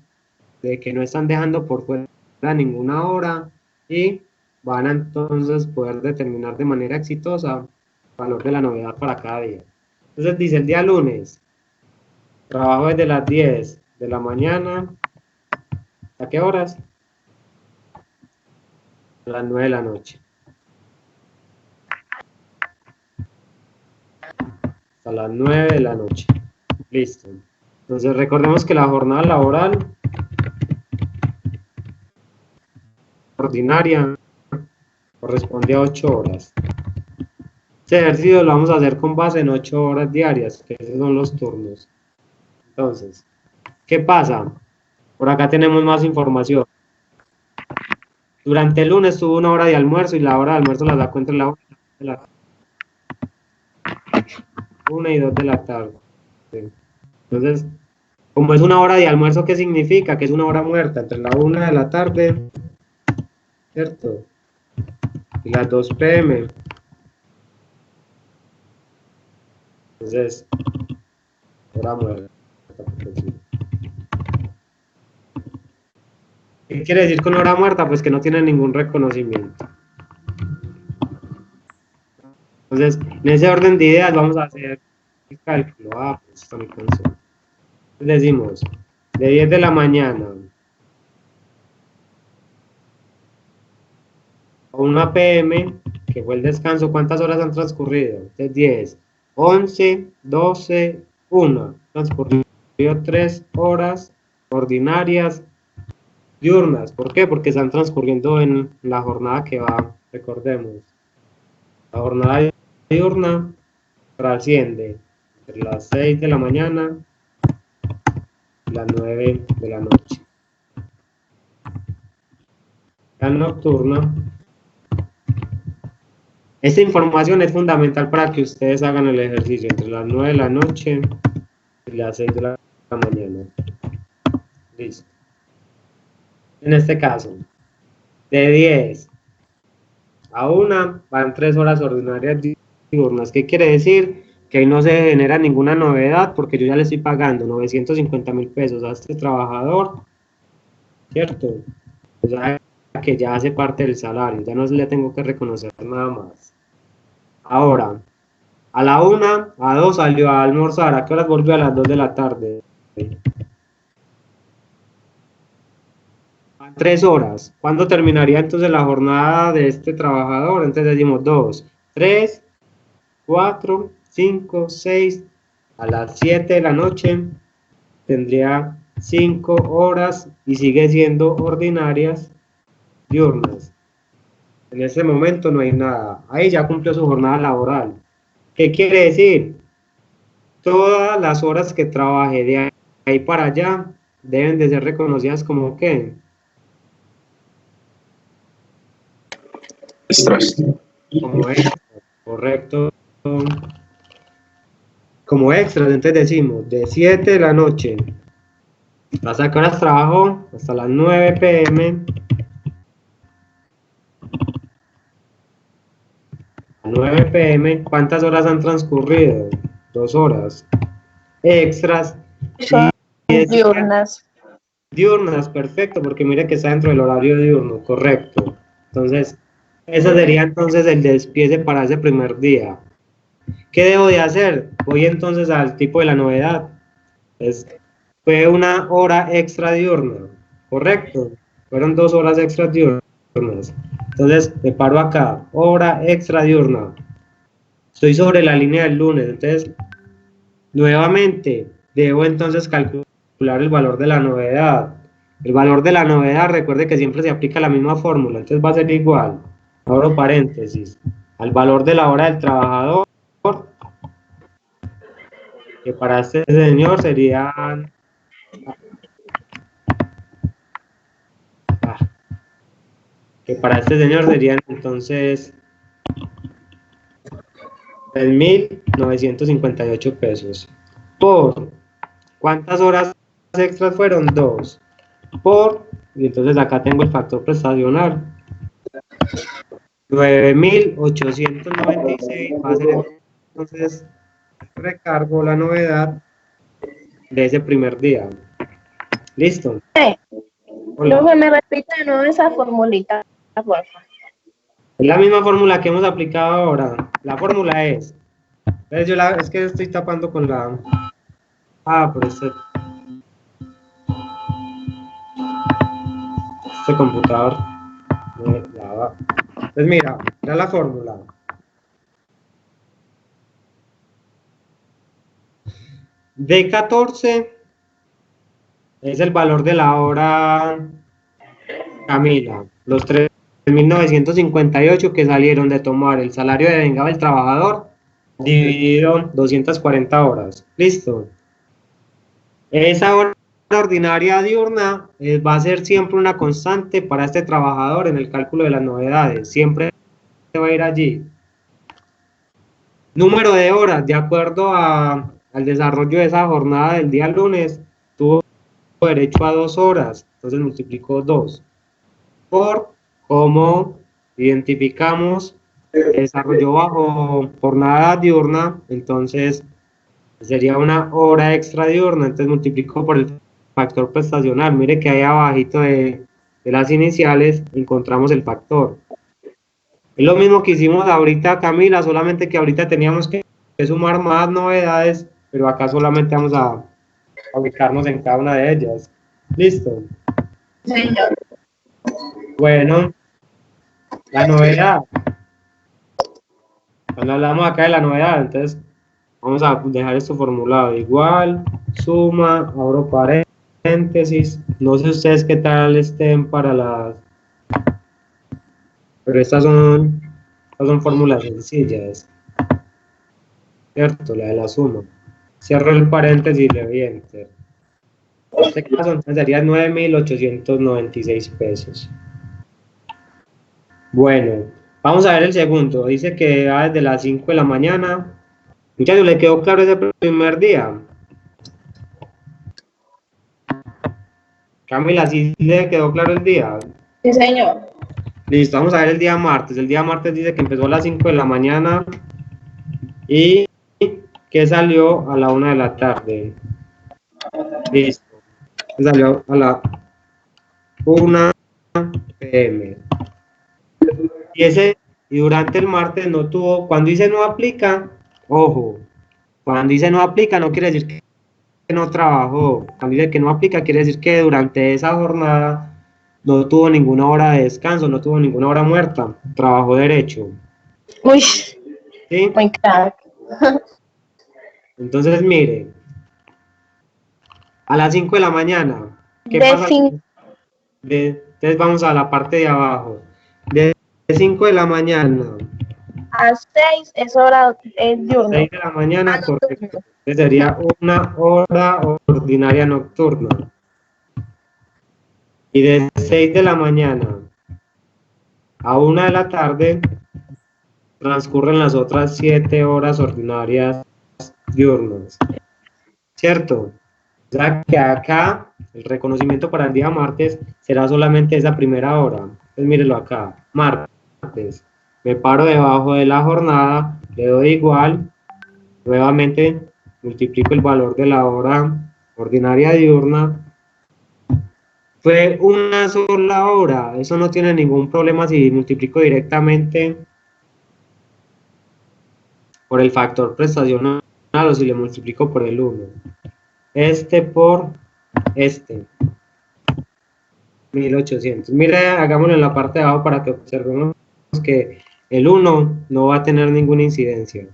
de que no están dejando por fuera ninguna hora y van a entonces poder determinar de manera exitosa el valor de la novedad para cada día. Entonces dice el día lunes, trabajo desde las 10 de la mañana, ¿a qué horas? A las 9 de la noche. A las 9 de la noche. Listo. Entonces recordemos que la jornada laboral ordinaria corresponde a 8 horas. Este ejercicio lo vamos a hacer con base en 8 horas diarias, que esos son los turnos. Entonces, ¿qué pasa? Por acá tenemos más información. Durante el lunes tuvo una hora de almuerzo y la hora de almuerzo la sacó entre la 1 y 2 de la tarde. Entonces, como es una hora de almuerzo, ¿qué significa? Que es una hora muerta entre la 1 de la tarde, ¿cierto? Y las 2 p.m. Entonces, hora muerta. ¿Qué quiere decir con hora muerta? Pues que no tiene ningún reconocimiento. Entonces, en ese orden de ideas vamos a hacer el cálculo. Pues está muy cansado. Decimos, de 10 de la mañana a 1 p.m., que fue el descanso, ¿cuántas horas han transcurrido? Entonces, 10, 11, 12, 1, transcurrido 3 horas ordinarias diurnas. ¿Por qué? Porque están transcurriendo en la jornada que va, recordemos. La jornada diurna trasciende entre las 6 de la mañana y las 9 de la noche. La nocturna. Esta información es fundamental para que ustedes hagan el ejercicio entre las 9 de la noche y las 6 de la mañana. Listo. En este caso, de 10 a 1 van 3 horas ordinarias diurnas. ¿Qué quiere decir? Que ahí no se genera ninguna novedad porque yo ya le estoy pagando 950.000 pesos a este trabajador, ¿cierto? O sea, que ya hace parte del salario, ya no le tengo que reconocer nada más. Ahora, a la 1, a 2 salió a almorzar, ¿a qué horas volvió? A las 2 de la tarde. Van 3 horas. ¿Cuándo terminaría entonces la jornada de este trabajador? Entonces decimos 2, 3, 4, 5, 6, a las 7 de la noche tendría 5 horas y sigue siendo ordinarias diurnas. En ese momento no hay nada. Ahí ya cumplió su jornada laboral. ¿Qué quiere decir? Todas las horas que trabaje de ahí para allá deben de ser reconocidas como ¿qué? Extras. Como extras, correcto. Como extras, entonces decimos de 7 de la noche hasta qué horas trabajó, hasta las 9 p.m. A 9 p.m. ¿Cuántas horas han transcurrido? 2 horas. Extras. Son diurnas. Diurnas, perfecto, porque mire que está dentro del horario diurno, correcto. Entonces, ese sería entonces el despiece para ese primer día. ¿Qué debo de hacer? Voy entonces al tipo de la novedad. Fue una hora extra diurna, correcto. Fueron 2 horas extra diurnas. Entonces, me paro acá, hora extra diurna. Estoy sobre la línea del lunes, entonces, nuevamente, debo entonces calcular el valor de la novedad. El valor de la novedad, recuerde que siempre se aplica la misma fórmula, entonces va a ser igual, abro paréntesis, al valor de la hora del trabajador, que para este señor serían, que para este señor serían entonces 3.958 pesos. ¿Por cuántas horas extras fueron? 2. Por, y entonces acá tengo el factor prestacional, 9.896 va a ser entonces recargo la novedad de ese primer día. ¿Listo? Hola. Luego me repite de nuevo esa formulita, por favor. Es la misma fórmula que hemos aplicado ahora. La fórmula es, es que estoy tapando con la, pero este computador, pues mira, era la fórmula. D14 es el valor de la hora Camila, los 3.958 que salieron de tomar el salario de vengado del trabajador dividido 240 horas. Listo. Esa hora ordinaria diurna va a ser siempre una constante para este trabajador en el cálculo de las novedades. Siempre va a ir allí. Número de horas, de acuerdo al desarrollo de esa jornada del día lunes, tuvo derecho a 2 horas, entonces multiplicó 2 por cómo identificamos desarrollo bajo jornada diurna, entonces sería una hora extra diurna, entonces multiplico por el factor prestacional. Mire que ahí abajito de las iniciales encontramos el factor. Es lo mismo que hicimos ahorita, Camila, solamente que ahorita teníamos que sumar más novedades, pero acá solamente vamos a ubicarnos en cada una de ellas. ¿Listo? Señor. Bueno, la novedad. Cuando hablamos acá de la novedad, entonces Vamos a dejar esto formulado igual, suma, abro paréntesis. No sé ustedes qué tal estén para las... Pero estas son fórmulas sencillas, ¿cierto? La de la suma. Cierro el paréntesis y le doy enter. En este caso entonces sería 9.896 pesos. Bueno, vamos a ver el segundo. Dice que va desde las 5 de la mañana. Muchachos, ¿le quedó claro ese primer día? Camila, ¿sí le quedó claro el día? Sí, señor. Listo, vamos a ver el día martes. El día martes dice que empezó a las 5 de la mañana y que salió a la 1 de la tarde. Listo. Salió a la 1 p.m. Y durante el martes no tuvo, cuando dice no aplica, ojo, cuando dice no aplica no quiere decir que no trabajó. Cuando dice que no aplica quiere decir que durante esa jornada no tuvo ninguna hora de descanso, no tuvo ninguna hora muerta, trabajó derecho. Uy, ¿Sí? muy crack. Entonces, mire, a las 5 de la mañana, ¿qué De pasa? 5 Entonces vamos a la parte de abajo. De 5 de la mañana a 6 es hora, es diurno. 6 de la mañana, nocturno. correcto. Entonces sería una hora ordinaria nocturna. Y de 6 de la mañana a 1 de la tarde transcurren las otras 7 horas ordinarias diurnas. ¿Cierto? O sea que acá el reconocimiento para el día martes será solamente esa primera hora. Entonces mírenlo acá, martes. Me paro debajo de la jornada, le doy igual, nuevamente multiplico el valor de la hora ordinaria diurna. Fue una sola hora, eso no tiene ningún problema si multiplico directamente por el factor prestacional o si le multiplico por el 1. Este por este. 1800. Mire, hagámoslo en la parte de abajo para que observemos que el 1 no va a tener ninguna incidencia.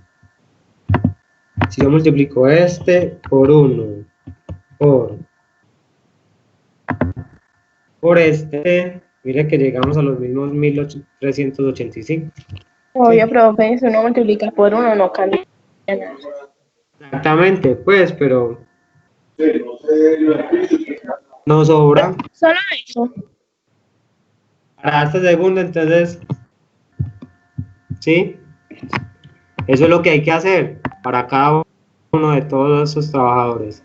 Si yo multiplico este por 1 por este, mire que llegamos a los mismos 1385. Obvio, profe, si uno multiplica por 1 no cambia nada. Exactamente, pues, pero nos sobra. Solo eso. Para este segundo, entonces, ¿sí? Eso es lo que hay que hacer para cada uno de todos esos trabajadores.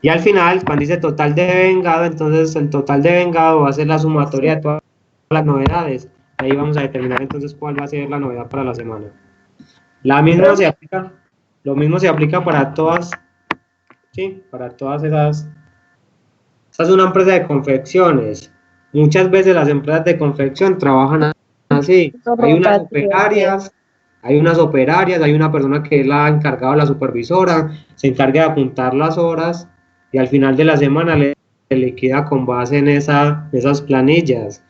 Y al final, cuando dice total de vengado, entonces el total de vengado va a ser la sumatoria de todas las novedades. Ahí vamos a determinar entonces cuál va a ser la novedad para la semana. Lo mismo se aplica para todas, ¿sí? Para todas esas. Esta es una empresa de confecciones. Muchas veces las empresas de confección trabajan así. Hay unas operarias, hay una persona que es la encargada, la supervisora, se encarga de apuntar las horas y al final de la semana le liquida con base en esas planillas.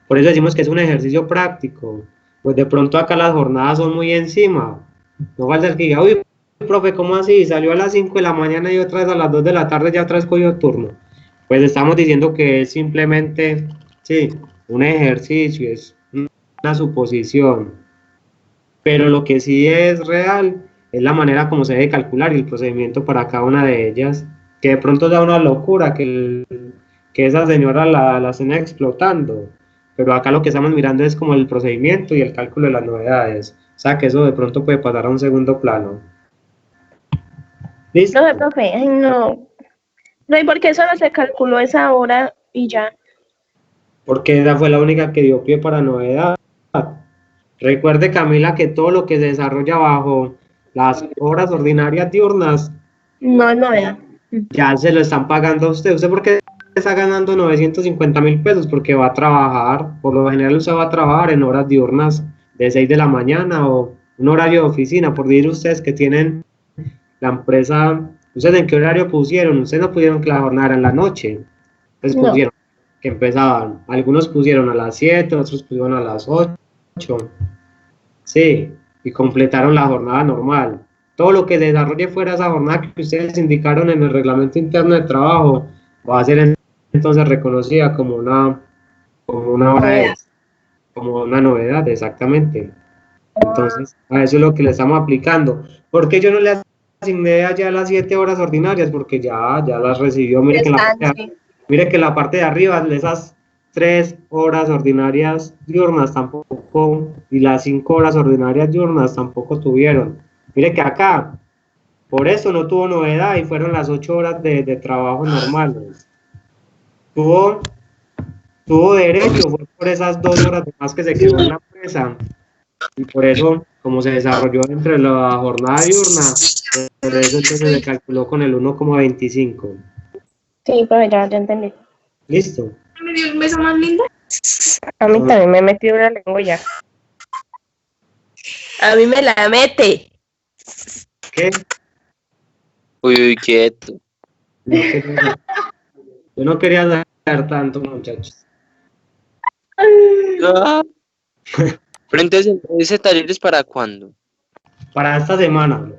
Por eso decimos que es un ejercicio práctico. Pues de pronto acá las jornadas son muy encima. No falta el que diga, uy, profe, ¿cómo así? Salió a las 5 de la mañana y otra vez a las 2 de la tarde ya otra vez cogió turno. Pues estamos diciendo que es simplemente, sí, un ejercicio, es una suposición. Pero lo que sí es real es la manera como se debe calcular y el procedimiento para cada una de ellas. Que de pronto da una locura que esa señora la estén explotando. Pero acá lo que estamos mirando es como el procedimiento y el cálculo de las novedades. O sea que eso de pronto puede pasar a un segundo plano. ¿Listo? No, profe, ay, no. No, ¿y por qué solo se calculó esa hora y ya? Porque esa fue la única que dio pie para novedad. Recuerde, Camila, que todo lo que se desarrolla bajo las horas ordinarias diurnas No es novedad. ya se lo están pagando a usted. ¿Usted por qué está ganando 950.000 pesos? Porque va a trabajar, por lo general usted va a trabajar en horas diurnas de 6 de la mañana o un horario de oficina, por decir ustedes que tienen la empresa. ¿Ustedes en qué horario pusieron? Ustedes no pusieron que la jornada era en la noche. Pues No. pusieron que empezaban. Algunos pusieron a las 7, otros pusieron a las 8. Sí, y completaron la jornada normal. todo lo que desarrolle fuera de esa jornada que ustedes indicaron en el reglamento interno de trabajo va a ser entonces reconocida como una hora Novedad. extra, como una novedad, exactamente. Entonces, a eso es lo que le estamos aplicando. ¿Por qué yo no le asigné allá las 7 horas ordinarias? Porque ya las recibió. Están, sí. Mire que en la parte de arriba, esas 3 horas ordinarias diurnas tampoco, y las 5 horas ordinarias diurnas tampoco tuvieron. Mire que acá, por eso no tuvo novedad y fueron las 8 horas de trabajo normales. Tuvo derecho, fue por esas 2 horas de más que se quedó en la empresa. Y por eso, como se desarrolló entre la jornada diurna, por eso entonces se calculó con el 1,25. Sí, pero ya entendí. ¿Listo? ¿Me dio un beso más lindo? A mí también me metió la lengua ya. A mí me la mete. ¿Qué? Uy, quieto. Yo no quería dar tanto, muchachos. Ah. Pero entonces, ¿ese taller es para cuándo? Para esta semana.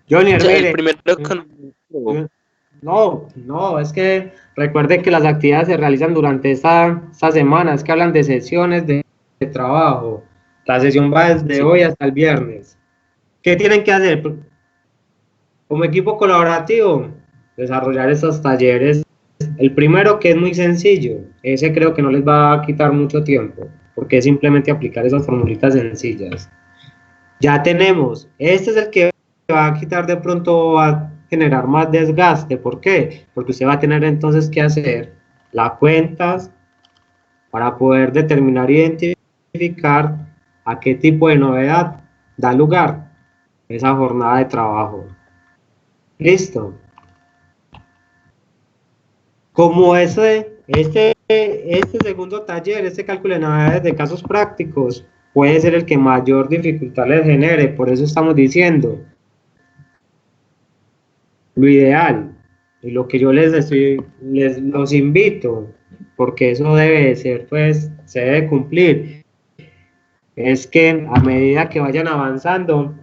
Johnny, O sea, el mire. primero No, es que recuerde que las actividades se realizan durante esta semana, es que hablan de sesiones de trabajo. La sesión va desde Sí. hoy hasta el viernes. ¿Qué tienen que hacer? Como equipo colaborativo, desarrollar estos talleres. El primero, que es muy sencillo, ese creo que no les va a quitar mucho tiempo, porque es simplemente aplicar esas formulitas sencillas. Ya tenemos, este es el que va a quitar de pronto, va a generar más desgaste. ¿Por qué? Porque usted va a tener entonces que hacer las cuentas para poder determinar e identificar a qué tipo de novedad da lugar esa jornada de trabajo. Listo. Como este segundo taller, este cálculo de novedades de casos prácticos, puede ser el que mayor dificultad les genere, por eso estamos diciendo lo ideal, y lo que yo los invito, porque eso debe ser, pues, se debe cumplir, es que a medida que vayan avanzando,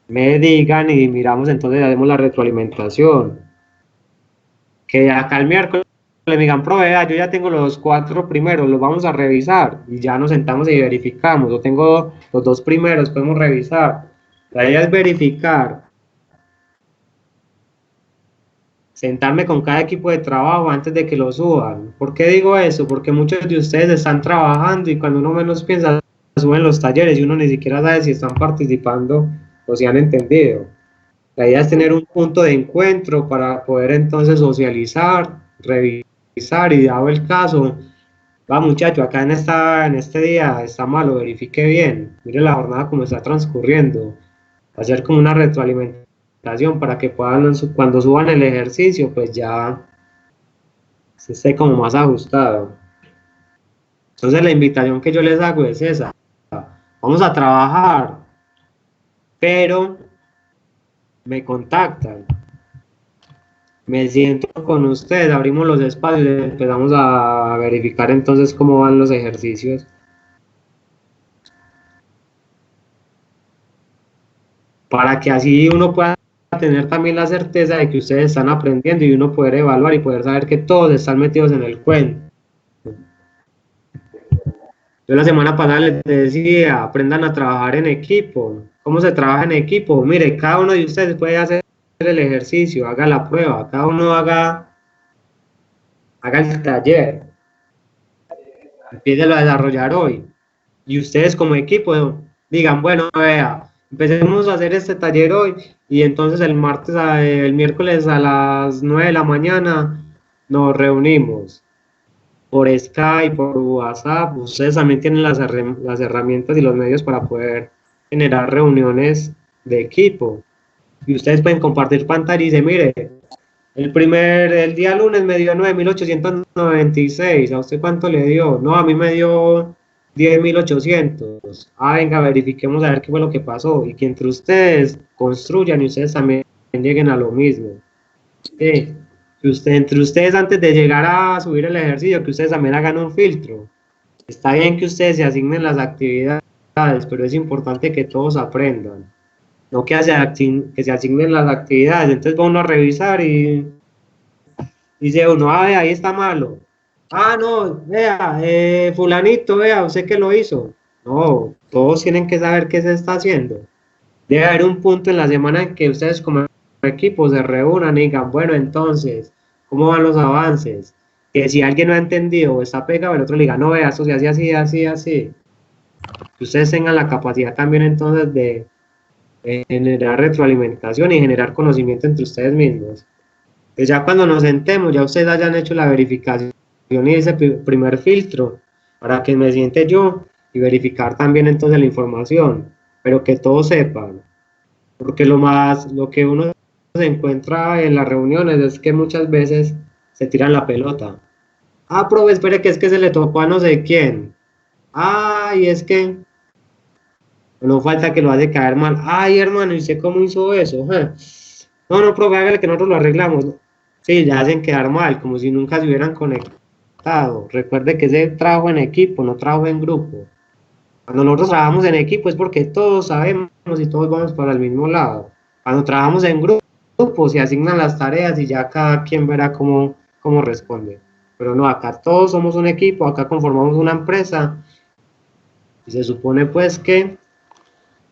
me digan y miramos, entonces hacemos la retroalimentación. Que acá el miércoles me digan, provea, yo ya tengo los 4 primeros, los vamos a revisar, y ya nos sentamos y verificamos. Yo tengo los 2 primeros, podemos revisar. La idea es verificar, sentarme con cada equipo de trabajo antes de que lo suban. ¿Por qué digo eso? Porque muchos de ustedes están trabajando y cuando uno menos piensa, suben los talleres y uno ni siquiera sabe si están participando o si han entendido. La idea es tener un punto de encuentro para poder entonces socializar, revisar y dado el caso, va muchacho, acá en este día está malo, verifique bien, mire la jornada como está transcurriendo, hacer como una retroalimentación para que puedan, cuando suban el ejercicio, pues ya se esté como más ajustado. Entonces la invitación que yo les hago es esa, vamos a trabajar, pero me contactan, me siento con ustedes, abrimos los espacios y empezamos a verificar entonces cómo van los ejercicios. Para que así uno pueda tener también la certeza de que ustedes están aprendiendo y uno poder evaluar y poder saber que todos están metidos en el cuento. Yo la semana pasada les decía, aprendan a trabajar en equipo. ¿Cómo se trabaja en equipo? Mire, cada uno de ustedes puede hacer el ejercicio, haga la prueba, cada uno haga el taller, empiece a desarrollar hoy. Y ustedes como equipo digan, bueno, vea, empecemos a hacer este taller hoy y entonces el miércoles a las 9 de la mañana nos reunimos por Skype, por WhatsApp. Ustedes también tienen las herramientas y los medios para poder generar reuniones de equipo. Y ustedes pueden compartir pantalla y decir, mire, el día lunes me dio 9.896, ¿a usted cuánto le dio? No, a mí me dio 10.800. Ah, venga, verifiquemos a ver qué fue lo que pasó y que entre ustedes construyan y ustedes también lleguen a lo mismo. Sí. Que entre ustedes antes de llegar a subir el ejercicio, que ustedes también hagan un filtro. Está bien que ustedes se asignen las actividades, pero es importante que todos aprendan. no que se asignen las actividades. Entonces va uno a revisar y dice uno, vea, ahí está malo. No, vea, fulanito, vea, usted que lo hizo. No, todos tienen que saber qué se está haciendo. Debe haber un punto en la semana en que ustedes como equipo se reúnan y digan, bueno, entonces, ¿cómo van los avances? Que si alguien no ha entendido o está pegado, el otro le diga, no, vea, esto se hace así, así, así. Que ustedes tengan la capacidad también entonces de generar retroalimentación y generar conocimiento entre ustedes mismos. Que ya cuando nos sentemos, ya ustedes hayan hecho la verificación y ese primer filtro para que me siente yo y verificar también entonces la información, pero que todos sepan, porque lo que uno se encuentra en las reuniones es que muchas veces se tiran la pelota. Profe, espere que es que se le tocó a no sé quién. Y es que no falta que lo hace caer mal. Hermano, ¿y usted cómo hizo eso? No, profe, hágale que nosotros lo arreglamos. Sí, ya hacen quedar mal, como si nunca se hubieran conectado. Recuerde que ese trabajo en equipo, no trabajo en grupo. Cuando nosotros trabajamos en equipo es porque todos sabemos y todos vamos para el mismo lado. Cuando trabajamos en grupo se asignan las tareas y ya cada quien verá cómo responde. Pero no, acá todos somos un equipo, acá conformamos una empresa y se supone pues que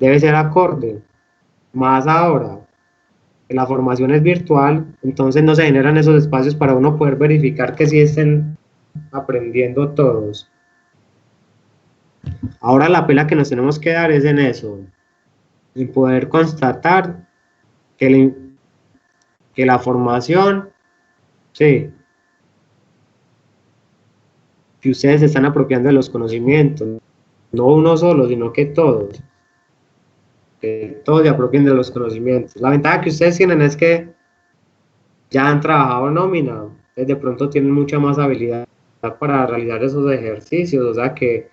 debe ser acorde. Más ahora, que la formación es virtual, entonces no se generan esos espacios para uno poder verificar que sí estén aprendiendo todos. Ahora la pela que nos tenemos que dar es en eso, en poder constatar que la formación, sí, que ustedes se están apropiando de los conocimientos, no uno solo, sino que todos se apropien de los conocimientos. La ventaja que ustedes tienen es que ya han trabajado nómina, entonces de pronto tienen mucha más habilidad para realizar esos ejercicios, o sea que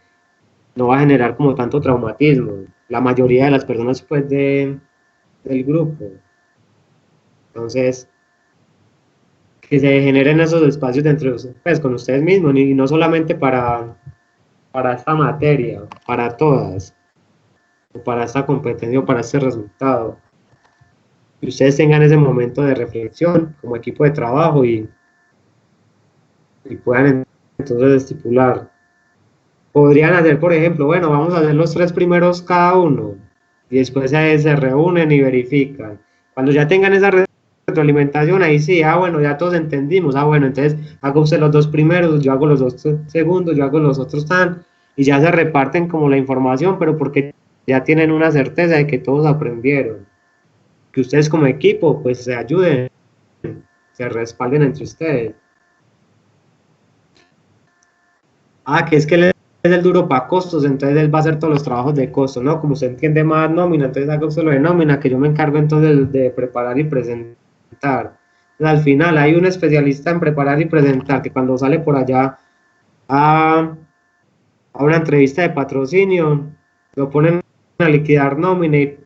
no va a generar como tanto traumatismo. La mayoría de las personas pues del grupo. Entonces, que se generen esos espacios dentro pues con ustedes mismos y no solamente para esta materia, para todas, o para esta competencia o para este resultado. Que ustedes tengan ese momento de reflexión como equipo de trabajo y puedan entonces estipular. Podrían hacer, por ejemplo, bueno, vamos a hacer los 3 primeros cada uno y después se reúnen y verifican. Cuando ya tengan esa retroalimentación, ahí sí, bueno, ya todos entendimos, bueno, entonces hago usted los 2 primeros, yo hago los 2 segundos, yo hago los otros tan, y ya se reparten como la información, pero porque ya tienen una certeza de que todos aprendieron. Que ustedes como equipo, pues se ayuden, se respalden entre ustedes. Que es que él es el duro para costos, entonces él va a hacer todos los trabajos de costos, ¿no? Como usted entiende más nómina, entonces haga usted lo de nómina, que yo me encargo entonces de preparar y presentar. Entonces, al final hay un especialista en preparar y presentar, que cuando sale por allá a una entrevista de patrocinio, lo ponen a liquidar nómina y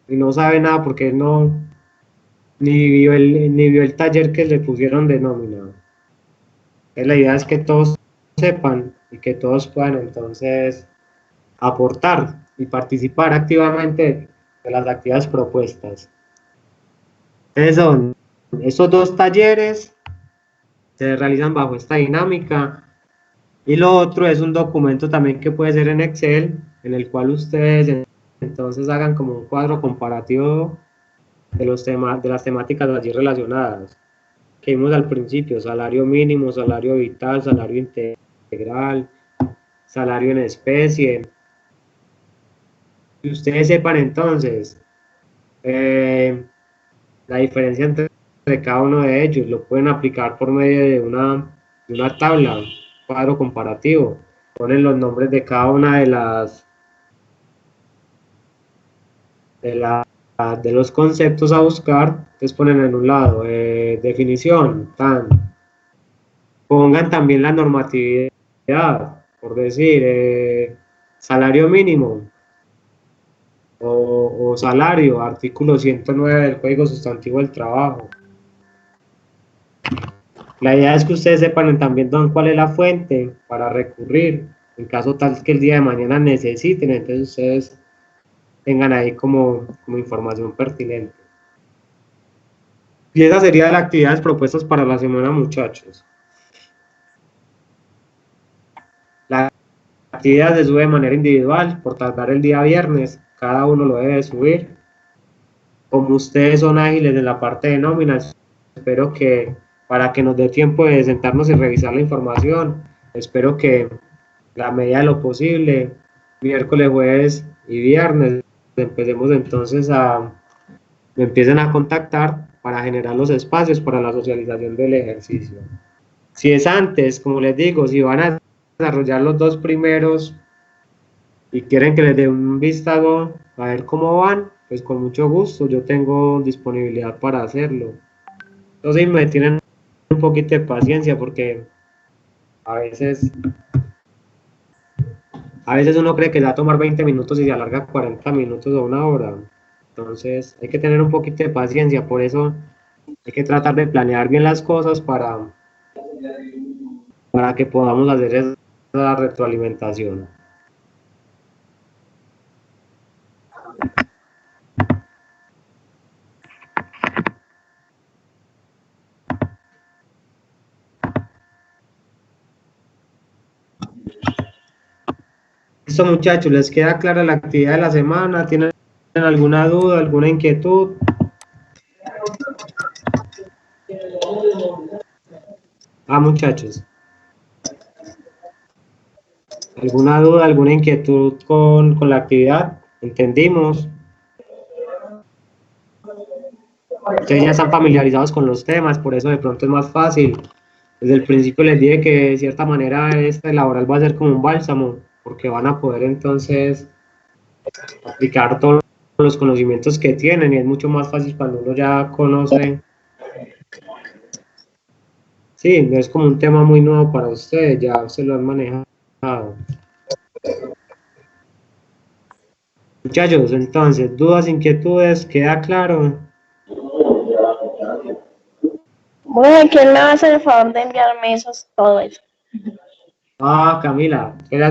no sabe nada porque no ni vio el taller que le pusieron de nómina. Entonces, la idea es que todos sepan y que todos puedan entonces aportar y participar activamente de las actividades propuestas. Entonces son estos 2 talleres, se realizan bajo esta dinámica, y lo otro es un documento también que puede ser en Excel, en el cual ustedes entonces hagan como un cuadro comparativo de las temáticas allí relacionadas, que vimos al principio: salario mínimo, salario vital, salario integral, salario en especie. Y ustedes sepan entonces la diferencia entre cada uno de ellos, lo pueden aplicar por medio de una tabla, un cuadro comparativo. Ponen los nombres de cada una de los conceptos a buscar, entonces ponen en un lado definición, pongan también la normatividad, por decir salario mínimo o salario, artículo 109 del Código Sustantivo del Trabajo. La idea es que ustedes sepan también cuál es la fuente para recurrir, en caso tal que el día de mañana necesiten, entonces ustedes tengan ahí como información pertinente. Y esa sería las actividades propuestas para la semana, muchachos. La actividad se sube de manera individual, por tardar el día viernes, cada uno lo debe subir. Como ustedes son ágiles en la parte de nóminas, espero que para que nos dé tiempo de sentarnos y revisar la información, espero que la medida de lo posible, miércoles, jueves y viernes, empecemos entonces me empiecen a contactar para generar los espacios para la socialización del ejercicio. Si es antes, como les digo, si van a desarrollar los dos primeros y quieren que les dé un vistazo a ver cómo van, pues con mucho gusto, yo tengo disponibilidad para hacerlo. Entonces me tienen un poquito de paciencia porque a veces uno cree que va a tomar 20 minutos y se alarga 40 minutos o una hora. Entonces hay que tener un poquito de paciencia, por eso hay que tratar de planear bien las cosas para que podamos hacer esa retroalimentación. Listo, muchachos, ¿les queda clara la actividad de la semana? ¿Tienen alguna duda, alguna inquietud? Muchachos, ¿alguna duda, alguna inquietud con la actividad? ¿Entendimos? Ustedes ya están familiarizados con los temas, por eso de pronto es más fácil. Desde el principio les dije que de cierta manera este laboral va a ser como un bálsamo, porque van a poder entonces aplicar todos los conocimientos que tienen y es mucho más fácil cuando uno ya conoce. Sí, no es como un tema muy nuevo para ustedes, ya se lo han manejado. Muchachos, entonces, dudas, inquietudes, ¿queda claro? Bueno, ¿quién me va a hacer el favor de enviarme todo eso? Camila, ¿qué le hace